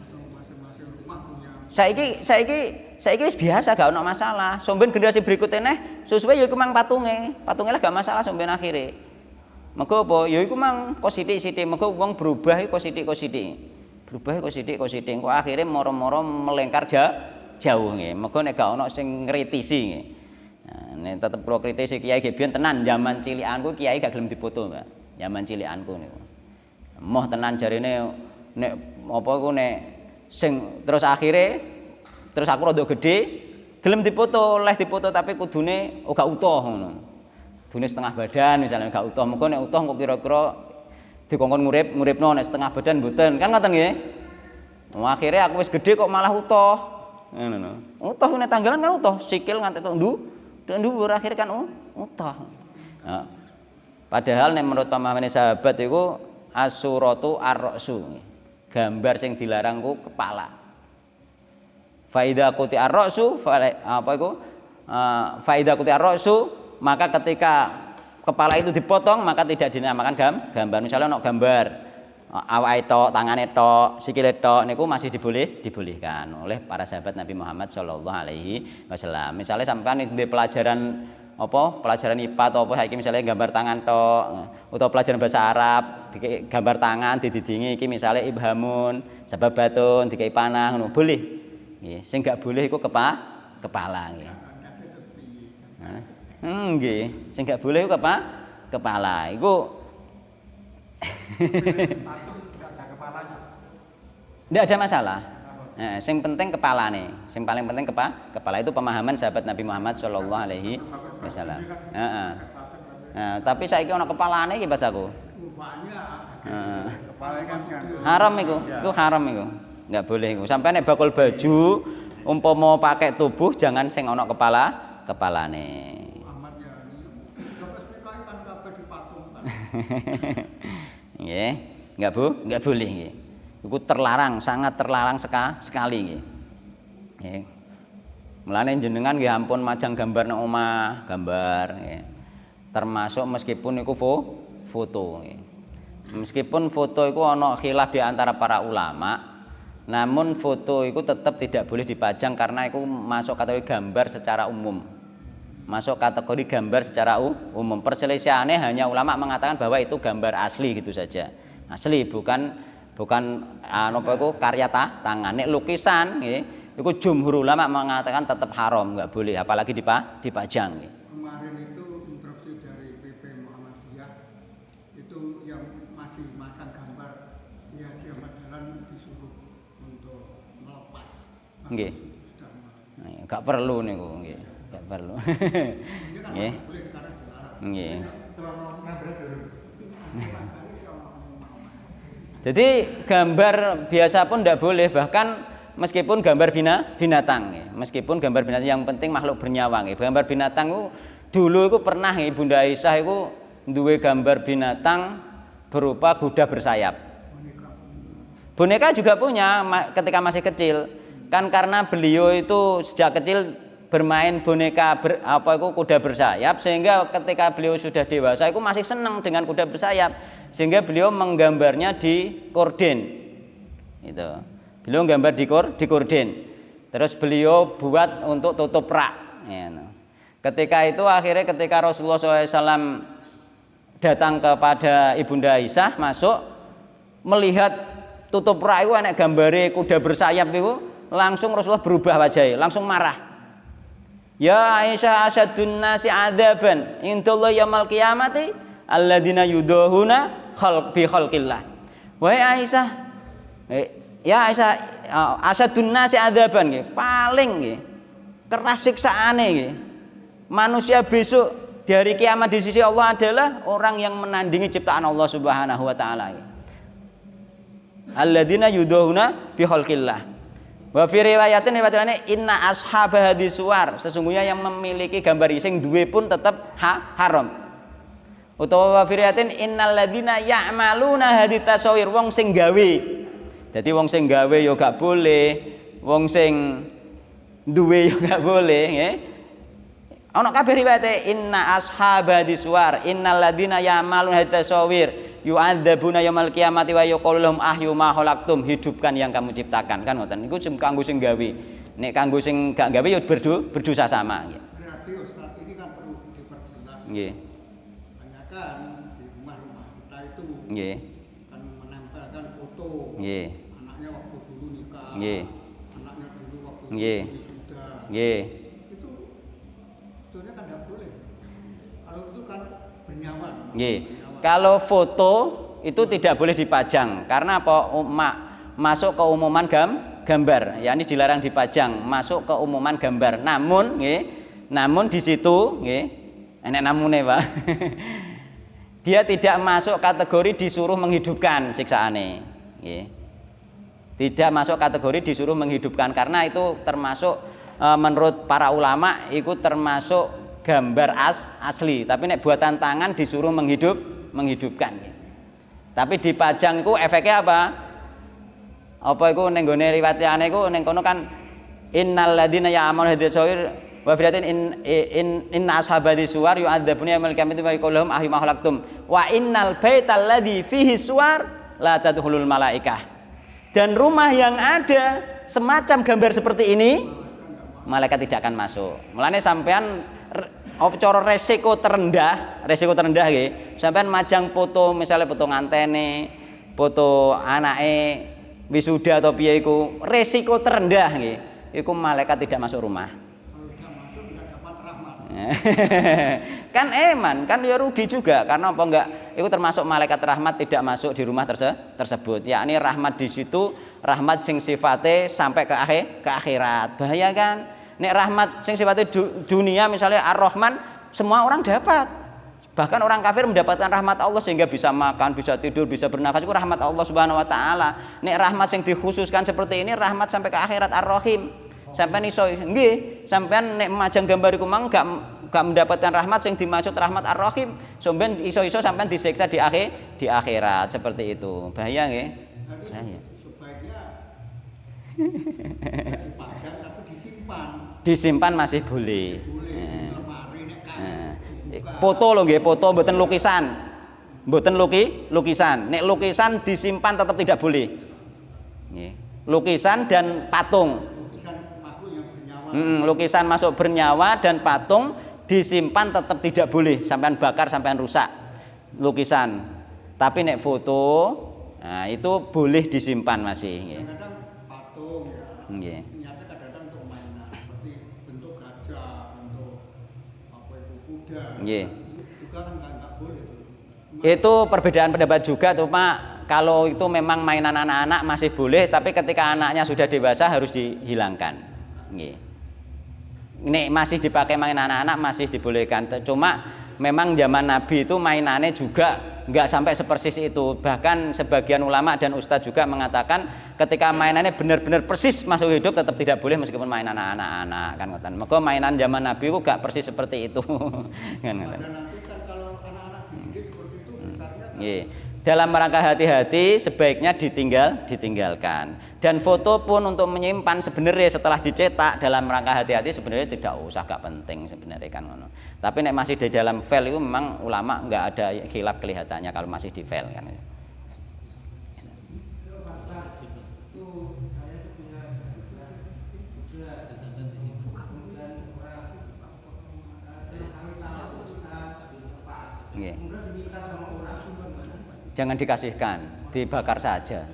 Saiki wis biasa gak ono masalah. Somben generasi berikutnya neh sesuai ya iku mang patunge lah gak masalah somben akhire. Mergo apa? Ya iku mang kok sithik-sithik, mergo wong berubah iku sithik-sithik. Berubah kok sithik-sithik kok akhire moro-moro melengkar jauh nggih. Mergo nek gak ono sing ngritisi nggih. Nah, nek tetep kula kritisi kiai biyen tenan zaman cilikanku kiai gak gelem dipoto, Mbak. Zaman cilikanku niku. Moh tenan jarine nek apa iku nek sing terus akhirnya terus aku rada gede gelem dipoto tapi kudune gak utuh ngono. Kudune setengah badan misalnya gak utuh. Mengko nek utuh kok kira-kira dikongkon nguripno nek setengah badan mboten. Kan ngoten nggih. Akhirnya aku wis gede kok malah utuh. Ngono. Utuh nek tanggalan kan utuh, sikil nganti tok nduwur akhir kan utuh. Nah, padahal nek menurut pemahaman sahabat iku as-suratu ar-ra'su. Gambar sing dilarang ku kepala. Faida kuti ar-ra'su apa iku? Faida kuti ar-ra'su, maka ketika kepala itu dipotong maka tidak dinamakan gambar. Misalnya ono gambar awake tok, tangane tok, sikile tok niku masih dibolehkan oleh para sahabat Nabi Muhammad sallallahu alaihi wasallam. Misalnya sampean di pelajaran pelajaran IPA atau apa saiki misalnya gambar tangan tok utawa pelajaran bahasa Arab gambar tangan dididingi iki misalnya ibhamun sababatun dikai panah ngono boleh nggih. Sing gak boleh iku kepala nggih. Nggih, sing gak boleh iku kepala. Iku ndak ada masalah. Nah, sing penting kepalane. Sing paling penting kepala itu pemahaman sahabat Nabi Muhammad sallallahu alaihi wasallam. Heeh. Nah, tapi saiki ana kepalane iki Mas aku. Heeh. Haram iku. Iku haram iku. Enggak boleh iku. Sampai nek bakul baju umpama pakai tubuh jangan sing ana kepalane. Nggih. Enggak boleh nggih. Iku terlarang, sangat terlarang sekali nggih. Nggih. Mulane jenengan nggih ampun majang gambar nang omah, gambar nggih. Termasuk meskipun iku foto nggih. Meskipun foto iku ana khilaf di antara para ulama, namun foto iku tetap tidak boleh dipajang karena iku masuk kategori gambar secara umum. Masuk kategori gambar secara umum. Perselisihannya hanya ulama mengatakan bahwa itu gambar asli gitu saja. Asli bukan apa iku karya tangan. Nek lukisan nggih, iku jumhur ulama mengatakan tetap haram, enggak boleh apalagi dipajang nggih. Kemarin itu instruksi dari PP Muhammadiyah itu yang masih masang gambar yang siapa jalan disuruh untuk melepas. Nggih. Enggak perlu niku nggih, enggak perlu. Nggih. Nggih. Jadi gambar biasa pun tidak boleh, bahkan meskipun gambar binatang nggih. Meskipun gambar binatang yang penting makhluk bernyawa nggih. Gambar binatang itu dulu itu pernah nggih Bunda Aisyah itu duwe gambar binatang berupa kuda bersayap. Boneka juga punya ketika masih kecil. Kan karena beliau itu sejak kecil bermain boneka kuda bersayap, sehingga ketika beliau sudah dewasa itu masih senang dengan kuda bersayap, sehingga beliau menggambarnya di korden. Itu. Beliau gambar di korden. Terus beliau buat untuk tutup rak. Ya. Ketika itu akhirnya ketika Rasulullah SAW datang kepada Ibunda Aisyah masuk melihat tutup rak itu enak gambare kuda bersayap itu, langsung Rasulullah berubah wajahnya, langsung marah. Ya Aisyah asyadun nasi adzaban indallahi yaumil qiyamati alladzina yudahuna bi khalqillah. Wahai Aisyah, ya Aisyah asyadun nasi adzaban nggih, paling nggih keras siksaane nggih. Manusia besok di hari kiamat di sisi Allah adalah orang yang menandingi ciptaan Allah Subhanahu wa taala. Alladzina yudahuna bi khalqillah. Wa fi riwayatin inna ashab hadis suwar, sesungguhnya yang memiliki gambar sing duwe pun tetap haram. Utawa wa fi riwayatin innal ladzina ya'maluna hadit tasawir, wong sing gawe. Dadi wong sing gawe ya gak boleh, wong sing duwe ya gak boleh nggih. Ana kabeh riwayate inna ashab hadis suwar innal ladzina ya'maluna hadit tasawir yu'adzabuna yaumil qiyamati wa yaqulu lahum ahyu ma khalaqtum, hidupkan yang kamu ciptakan, kan ngoten. Niku kanggo sing gawe. Nek kanggo sing gak gawe ya berdosa sama nggih. Berarti Ustaz ini kan perlu diperjelas. Nggih. Banyakan di rumah-rumah kita itu Nggih. kan menempelkan foto. Nggih. Anaknya waktu dulu nikah. Nggih. Anaknya dulu waktu Nggih. sudah. Nggih. Itu sebetulnya kan tidak boleh. Kalau itu kan bernyawa. Nggih. Kalau foto itu tidak boleh dipajang karena apa? Masuk ke umuman gambar, yakni dilarang dipajang, masuk ke umuman gambar. Namun nggih, namun di situ nggih, enek namune, Pak. Dia tidak masuk kategori disuruh menghidupkan siksaane, nggih. Tidak masuk kategori disuruh menghidupkan karena itu termasuk menurut para ulama itu termasuk gambar asli, tapi nek buatan tangan disuruh menghidupkan. Tapi dipajang itu efeknya apa? Apa itu ning gone riwayatane iku ning kono kan innal ladzina ya'maluna hadis sawir wa fi'atin inna ashabati suwar yu'adzabuna yaumil qiyamati wa yaqulun ahyu ma khalaqtum wa innal baital ladzi fihi suwar la tadkhulul malaikah. Dan rumah yang ada semacam gambar seperti ini malaikat tidak akan masuk. Mulane sampean cara resiko terendah nggih. Sampeyan majang foto, misalnya foto ngantene, foto anake wisuda atau piye iku, resiko terendah nggih. Iku malaikat tidak masuk rumah. Kalau tidak masuk tidak dapat rahmat. Kan eman, kan ya rugi juga karena apa enggak? Itu termasuk malaikat rahmat tidak masuk di rumah tersebut. Yakni rahmat di situ rahmat sing sifate sampai ke akhirat. Bahaya kan? Nek rahmat sing sifatnya dunia misalnya Ar-Rahman semua orang dapat. Bahkan orang kafir mendapatkan rahmat Allah sehingga bisa makan, bisa tidur, bisa bernafas, itu rahmat Allah Subhanahu wa taala. Nek rahmat sing dikhususkan seperti ini rahmat sampai ke akhirat Ar-Rahim. Sampean iso nggih, sampean nek majang gambar iku mang gak mendapatkan rahmat sing dimaksud rahmat Ar-Rahim. Sampean iso-iso sampean disiksa di akhirat seperti itu. Bahaya nggih. Bahaya. Sebaiknya dipajang tapi disimpan masih boleh. Foto lho nggih, foto mboten lukisan. Mboten lukisan. Nek lukisan disimpan tetap tidak boleh. Nggih. Lukisan dan patung. Lukisan masuk bernyawa dan patung disimpan tetap tidak boleh. Sampean bakar, sampean rusak. Lukisan. Tapi nek foto, nah itu boleh disimpan masih. Kadang patung ya. Nggih. Nggih. Itu perbedaan pendapat juga, cuma kalau itu memang mainan anak-anak masih boleh, tapi ketika anaknya sudah dewasa harus dihilangkan. Nggih. Ini masih dipakai mainan anak-anak masih dibolehkan. Cuma memang zaman Nabi itu mainannya juga nggak sampai sepersis itu. Bahkan sebagian ulama dan ustadz juga mengatakan ketika mainannya benar-benar persis masuk hidup tetap tidak boleh meskipun mainan anak-anak kan ngoten. Maka mainan zaman Nabi itu gak persis seperti itu kan ngoten. Nanti kan kalau anak-anak dididik seperti itu besarnya Nggih. Dalam rangka hati-hati sebaiknya ditinggalkan. Dan foto pun untuk menyimpan sebenarnya setelah dicetak dalam rangka hati-hati sebenarnya tidak usah, gak penting sebenarnya kan ngono. Tapi nek masih di dalam file itu memang ulama nggak ada khilaf kelihatannya kalau masih di file kan. Nggih. Jangan dikasihkan, dibakar saja.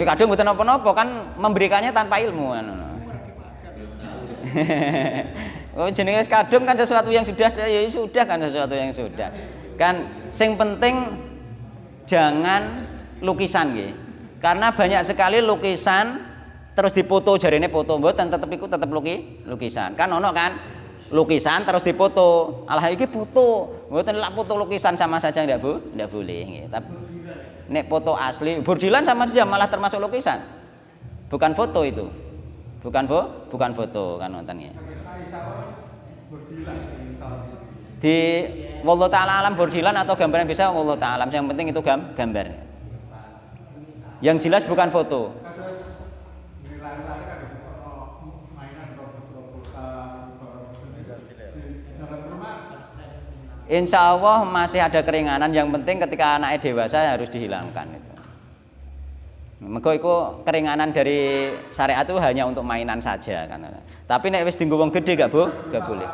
Kadang mboten napa-napa kan memberikannya tanpa ilmu kan. Oh jenenge kadung kan sesuatu yang sudah ya sudah kan sesuatu yang sudah. Kan sing penting jangan lukisan nggih. Karena banyak sekali lukisan terus dipoto jarene foto mboten tetep iku tetep lukisan. Kan ono kan lukisan terus dipoto. Alah iki foto. Mboten lak foto lukisan sama saja ndak boleh nggih. Tapi nek foto asli bordilan sama saja malah termasuk lukisan. Bukan foto itu. Bukan foto kan nonton ya. Di wallahu taala alam bordilan atau gambaran bisa wallahu taala alam, yang penting itu gambar. Yang jelas bukan foto. Insya Allah masih ada keringanan, yang penting ketika anaknya dewasa harus dihilangkan itu. Mergo iku keringanan dari syariat itu hanya untuk mainan saja kan. Tapi nek wis dienggo wong gede gak boleh.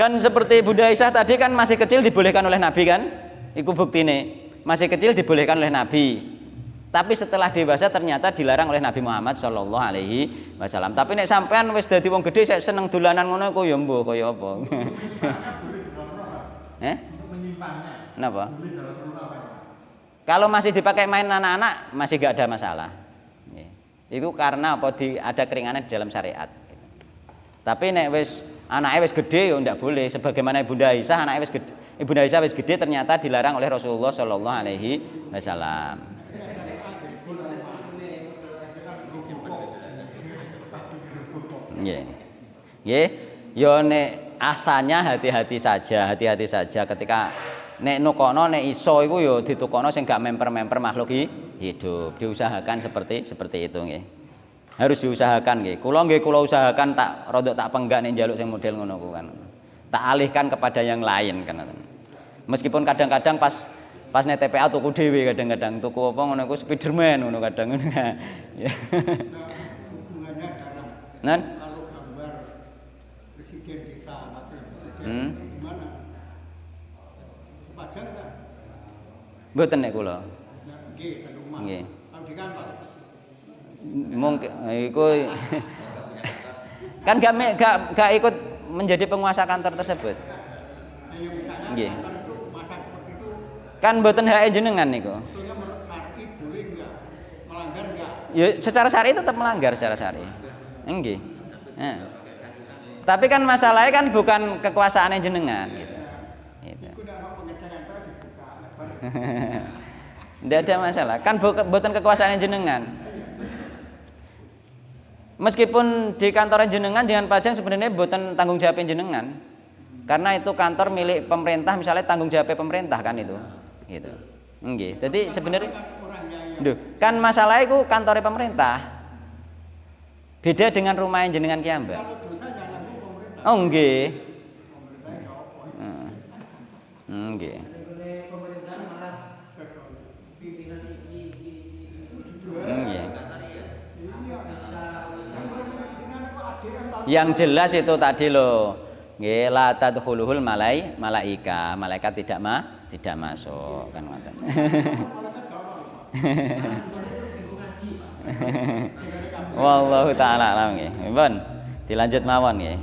Kan seperti Bunda Aisyah tadi kan masih kecil dibolehkan oleh Nabi kan? Iku buktine. Masih kecil dibolehkan oleh Nabi. Tapi setelah dewasa ternyata dilarang oleh Nabi Muhammad sallallahu alaihi wasallam. Tapi nek sampean wis dadi wong gede sik seneng dolanan ngono iku ya mbuh kaya apa. Menyimpannya. Kenapa? Kalau masih dipakai main anak-anak masih gak ada masalah. Itu karena apa? Ada keringanan di dalam syariat. Tapi nek wis anaknya wis gede ya ndak boleh. Sebagaimana Bunda Aisyah anaknya wis gede. Bunda Aisyah wis gede ternyata dilarang oleh Rasulullah sallallahu alaihi wasallam. Nggih. Nggih. Yo nek asalnya hati-hati saja ketika nek nukono nek iso iku ya ditukono sing gak memper-memper makhluk hidup. Diusahakan seperti itu nggih. Harus diusahakan nggih. Kula usahakan tak rodok tak penggak nek njaluk sing model ngono ku kan. Tak alihkan kepada yang lain kan. Meskipun kadang-kadang pas nek TPA tuku dhewe kadang-kadang tuku apa ngono ku Spiderman ngono kadang ngono. Ya. Nan kalau gambar presiden kita gimana? Sepadan kan? Mboten nek kula. Nggih, di rumah. Nggih. Kalau di kantor. Mungkin iku kan gak ikut menjadi penguasa kantor tersebut. Yang misalnya Nggih. kantor itu masak seperti itu, Kan mboten hak jenengan niku. sebetulnya menurut syar'i boleh enggak? Melanggar enggak? Ya secara syar'i tetap melanggar secara syar'i. Nggih. Tapi kan masalahnya kan bukan kekuasaan jenengan gitu. Gitu. Itu udah pengecekan itu dibuka. Tidak ada masalah. Kan bukan kekuasaan jenengan. Meskipun di kantor jenengan dengan pajak sebenarnya bukan tanggung jawab jenengan. Karena itu kantor milik pemerintah, misalnya tanggung jawab pemerintah kan itu. Gitu. Nggih. Jadi sebenarnya kan masalahnya itu kantor pemerintah. Beda dengan rumah yang jenengan kiambak. Oh nggih. Nggih. Nggih. Yang jelas itu tadi loh. Nggih, la tadkhuluhul malaika. Malaikat tidak masuk kan ngoten. Wallahu taala alam nggih. Pun dilanjut mawon nggih.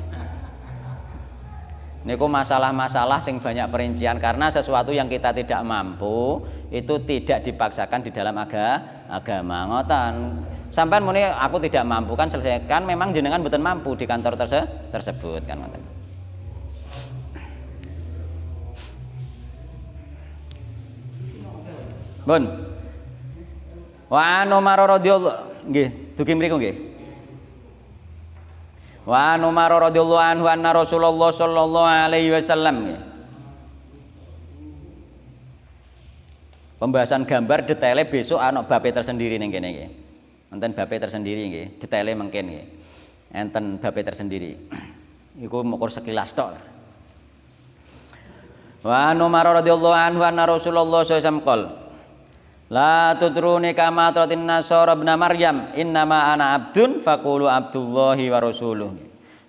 Niku masalah-masalah sing banyak perincian karena sesuatu yang kita tidak mampu itu tidak dipaksakan di dalam agama. Ngoten. Sampeyan muni aku tidak mampu kan selesaikan, memang jenengan mboten mampu di kantor tersebut kan ngoten. Pun. Wa an Umar radhiyallahu nggih, dugi mriku nggih. Wa an Umar radhiyallahu anhu anna Rasulullah sallallahu alaihi wasallam nggih. Pembahasan gambar detailnya besok ana bape tersendiri ning kene nggih. Enten bape tersendiri nggih, detailnya mungkin nggih. Enten bape tersendiri. Iku mokor sekilas tok. Wa an Umar radhiyallahu anhu anna Rasulullah sallallahu alaihi wasallam la tutruni kama atratin nasara ibn Maryam innama ana abdun faqulu abdullahi wa rasuluh.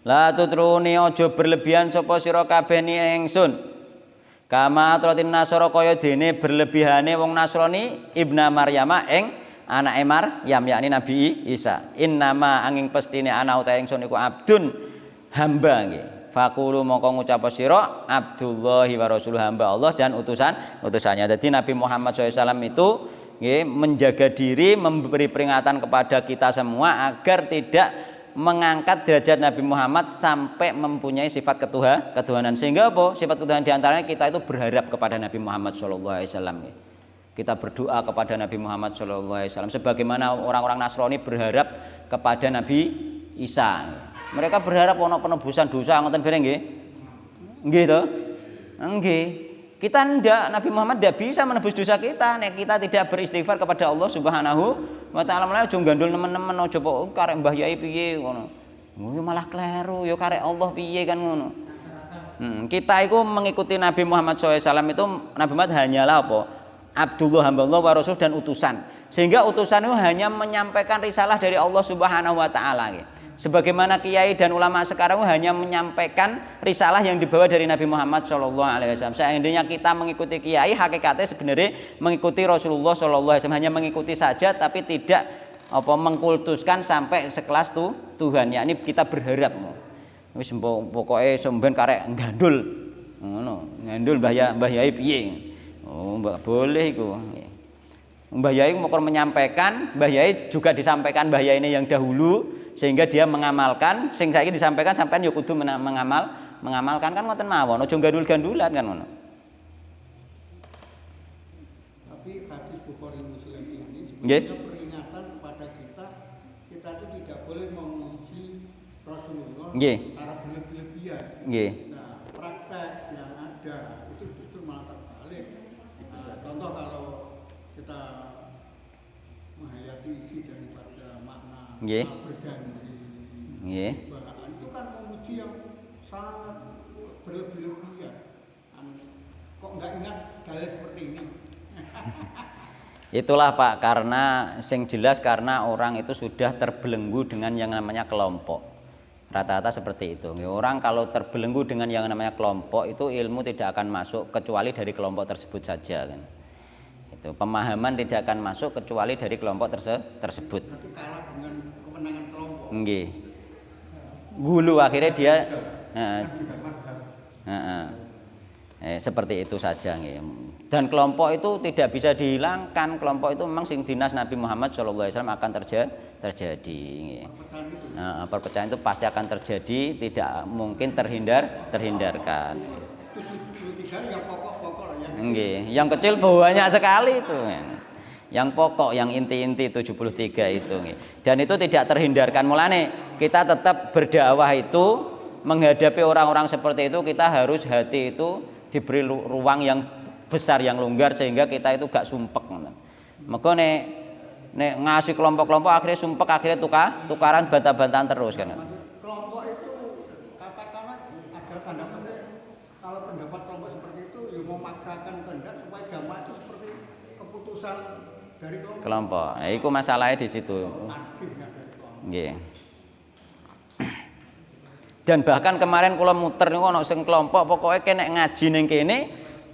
La tutruni aja berlebihan sapa sira kabeh ni ingsun kama atratin nasara kaya dene berlebihane wong Nasrani ibna Maryama ing anake Maryam yakni Nabi Isa. Innama angin pestine ana utahe ingsun iku abdun hamba nggih. Faqulu mongko ngucap sira Abdullahi wa rasuluh hamba Allah dan utusannya. Jadi Nabi Muhammad SAW itu nggih menjaga diri, memberi peringatan kepada kita semua agar tidak mengangkat derajat Nabi Muhammad sampai mempunyai sifat ketuhanan. Sehingga apa? Sifat ketuhanan diantaranya kita itu berharap kepada Nabi Muhammad SAW. Kita berdoa kepada Nabi Muhammad SAW. Sebagaimana orang-orang Nasrani berharap kepada Nabi Isa. Mereka berharap ono penebusan dosa ngoten bareng nggih. Nggih to? Nggih. Kita ndak, Nabi Muhammad tidak bisa menebus dosa kita nek kita tidak beristighfar kepada Allah Subhanahu wa taala. Malah aja gandul nemen-nemen aja kok karek Mbah Yai piye ngono. Yo malah kleru, yo karek Allah piye kan ngono. Kita itu mengikuti Nabi Muhammad SAW itu Nabi Muhammad hanyalah apa? Abdullah hamba Allah wa rasul dan utusan. Sehingga utusan itu hanya menyampaikan risalah dari Allah Subhanahu wa taala gitu. Sebagaimana kiai dan ulama sekarang hanya menyampaikan risalah yang dibawa dari Nabi Muhammad SAW. Seandainya kita mengikuti kiai, hakikatnya sebenarnya mengikuti Rasulullah SAW, hanya mengikuti saja, tapi tidak mengkultuskan sampai sekelas Tuhan. Yakni kita berharap, wis pokoknya sampean karek gandul, gandul Mbah Yai piye? Oh, mbak boleh iku. Mbah Yai mau menyampaikan, Mbah Yai juga disampaikan Mbah Yai ini yang dahulu. Sehingga dia mengamalkan, sing saiki disampaikan sampean ya kudu mengamalkan kan ngoten mawon, aja gandul-gandulan kan ngono. Tapi hadis Bukhari Muslim ini sebenarnya peringatan kepada kita itu tidak boleh memuji Rasulullah secara berlebihan. Nggih. Nah, praktek yang ada itu justru malah terbalik. Contoh kalau kita menghayati isi daripada makna berjanji. Nggih. Itu kan memuji yang sangat berlebihan. Kok nggak ingat dalil seperti ini? Itulah Pak, karena sing jelas karena orang itu sudah terbelenggu dengan yang namanya kelompok. Rata-rata seperti itu. Orang kalau terbelenggu dengan yang namanya kelompok itu ilmu tidak akan masuk kecuali dari kelompok tersebut saja kan. Itu pemahaman tidak akan masuk kecuali dari kelompok tersebut. Berarti kalah dengan kemenangan kelompok. Nggih. Gulu akhirnya dia seperti itu saja nggih. Dan kelompok itu tidak bisa dihilangkan. Kelompok itu memang sing dinas Nabi Muhammad SAW akan terjadi nggih. Perpecahan itu pasti akan terjadi, tidak mungkin terhindarkan. Yang pokok-pokok nggih, yang kecil banyak sekali itu. Yang pokok, yang inti-inti 73 itu nggih. Dan itu tidak terhindarkan. Mulane kita tetap berdakwah itu menghadapi orang-orang seperti itu kita harus hati itu diberi ruang yang besar, yang longgar sehingga kita itu gak sumpek ngoten. Mergo nek ngasih kelompok-kelompok akhirnya sumpek, akhirnya tukaran bantah-bantahan terus kan. Kelompok itu katakanlah agar tanda petik kalau pendapat kelompok seperti itu ya memaksakan kehendak supaya jamaah itu seperti keputusan dari kelompok. Nah, itu masalahnya di situ. Nggih. Dan bahkan kemarin kula muter niku ana sing kelompok pokoke nek ngaji ning kene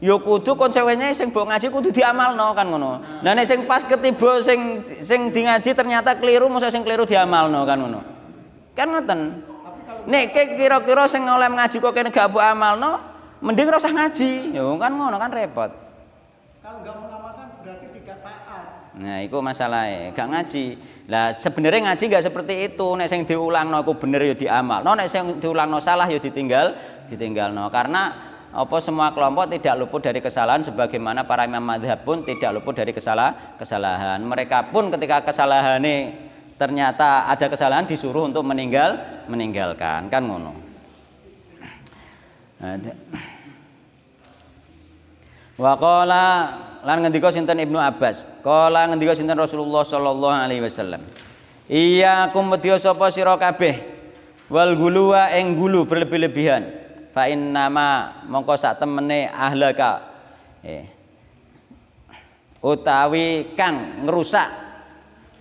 ya kudu konsekuensinya sing mbok ngaji kudu diamalno kan ngono. Nah nek sing pas ketiba sing di ngaji ternyata keliru, mosok sing keliru diamalno kan ngono. Kan ngoten. Nek kira-kira sing oleh ngaji kok kene gak mbok amalno, mending ora usah ngaji. Ya kan ngono kan repot. Kalau enggak mengamalkan berarti tidak taat. Nah, itu masalahnya, gak ngaji. Lah sebenarnya ngaji gak seperti itu. Nek sing diulangno iku bener ya diamalno, nek sing diulangno salah ya ditinggalno. Karena apa semua kelompok tidak luput dari kesalahan sebagaimana para imam mazhab pun tidak luput dari kesalahan. Mereka pun ketika kesalahannya ternyata ada kesalahan disuruh untuk meninggalkan kan ngono. Wa qala lan ngendika sinten Ibnu Abbas, qala ngendika sinten Rasulullah sallallahu alaihi wasallam. Iyyakum wedya sapa sira kabeh wal guluwa ing gulu berlebih-lebihan. Fa innama mongko sak temene ahlaka utawi kang ngrusak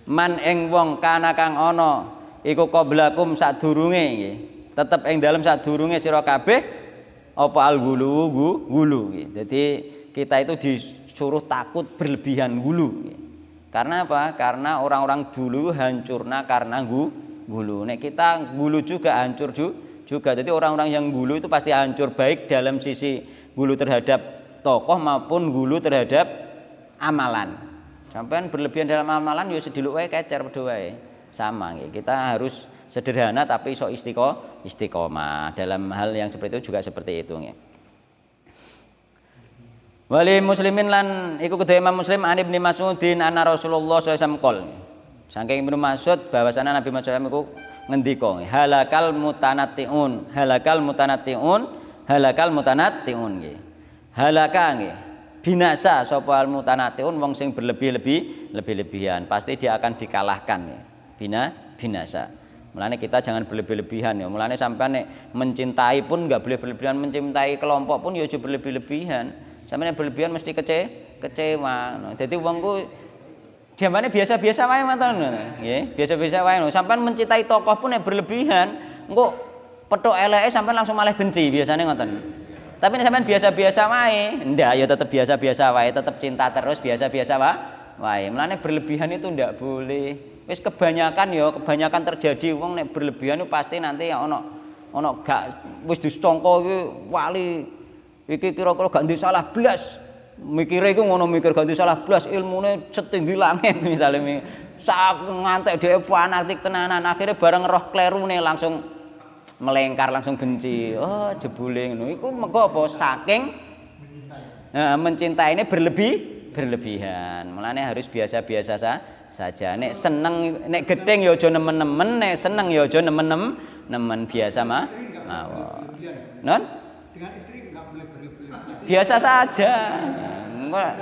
man ing wong kana kang ana iku qablakum sadurunge nggih tetep ing dalem sadurunge sira kabeh apa al gulu nggih. Dadi kita itu disuruh takut berlebihan gulu. Karena apa? Karena orang-orang dulu hancurna karena gulu. Nek kita gulu juga hancur juga. Jadi orang-orang yang gulu itu pasti hancur baik dalam sisi gulu terhadap tokoh maupun gulu terhadap amalan. Sampai berlebihan dalam amalan ya sediluk wae kecer padha wae. Sama nggih. Kita harus sederhana tapi iso istiqomah. Dalam hal yang seperti itu juga seperti itu nggih. Wali muslimin lan iku kedua Imam Muslim an Ibnu Mas'udin anna Rasulullah sallallahu alaihi wasallam qol. Saking Ibnu Mas'ud bahwasana Nabi Muhammad SAW iku ngendika halakal mutanatti'un nggih. Halaka nggih. Binasa sapa al mutanatti'un wong sing berlebih-lebihan, pasti dia akan dikalahkan ya. Binasa. Mulane kita jangan berlebih-lebihan ya. Mulane sampean nek mencintai pun enggak boleh berlebihan, mencintai kelompok pun ya aja berlebih-lebihan. Sampeyan berlebihan mesti kecewa. Dadi wong ku jamane biasa-biasa wae mboten nggih. Biasa-biasa wae. Sampeyan mencintai tokoh pun nek berlebihan, engko petuk eleke sampeyan langsung malah benci biasane ngoten. Tapi nek sampeyan biasa-biasa wae, ndak ya tetep biasa-biasa wae, tetep cinta terus biasa-biasa wae. Mulane berlebihan itu ndak boleh. Wis kebanyakan terjadi wong nek berlebihan itu pasti nanti ya ono gak wis disangka iki wali iki kira-kira gak ndek salah blas. Mikire iku ngono mikir gak ndek salah blas, ilmune setinggi langit misale sak ngantek dhewe fanatik tenanan, akhirnya bareng roh klerune langsung melengkar langsung benci. Oh, jebule ngono. Iku mengko apa saking mencintai ini berlebihan. Mulane harus biasa-biasa saja. Nek seneng, nek gedeng ya aja nemen-nemen, nek seneng ya aja nemen biasa mawon. Non? Dengan istri enggak boleh berlebihan. Biasa saja. Enggak.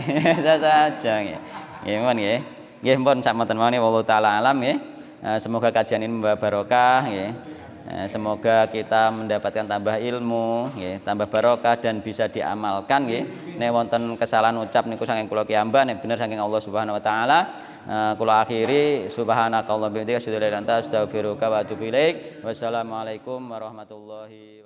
Biasa saja nggih. Nggih mon nggih. Nggih pun sak mboten mawon wallahu taala alam nggih. Semoga kajian ini membawa barokah nggih. Semoga kita mendapatkan tambah ilmu nggih, tambah barokah dan bisa diamalkan nggih. Nek wonten kesalahan ucap niku saking kula kiyambak, nek bener saking Allah Subhanahu wa taala. Kula akhiri subhanakallahumma wa bihamdika asyhadu an la ilaha illa anta astaghfiruka wa atubu ilaik. Wassalamualaikum warahmatullahi wabarakatuh.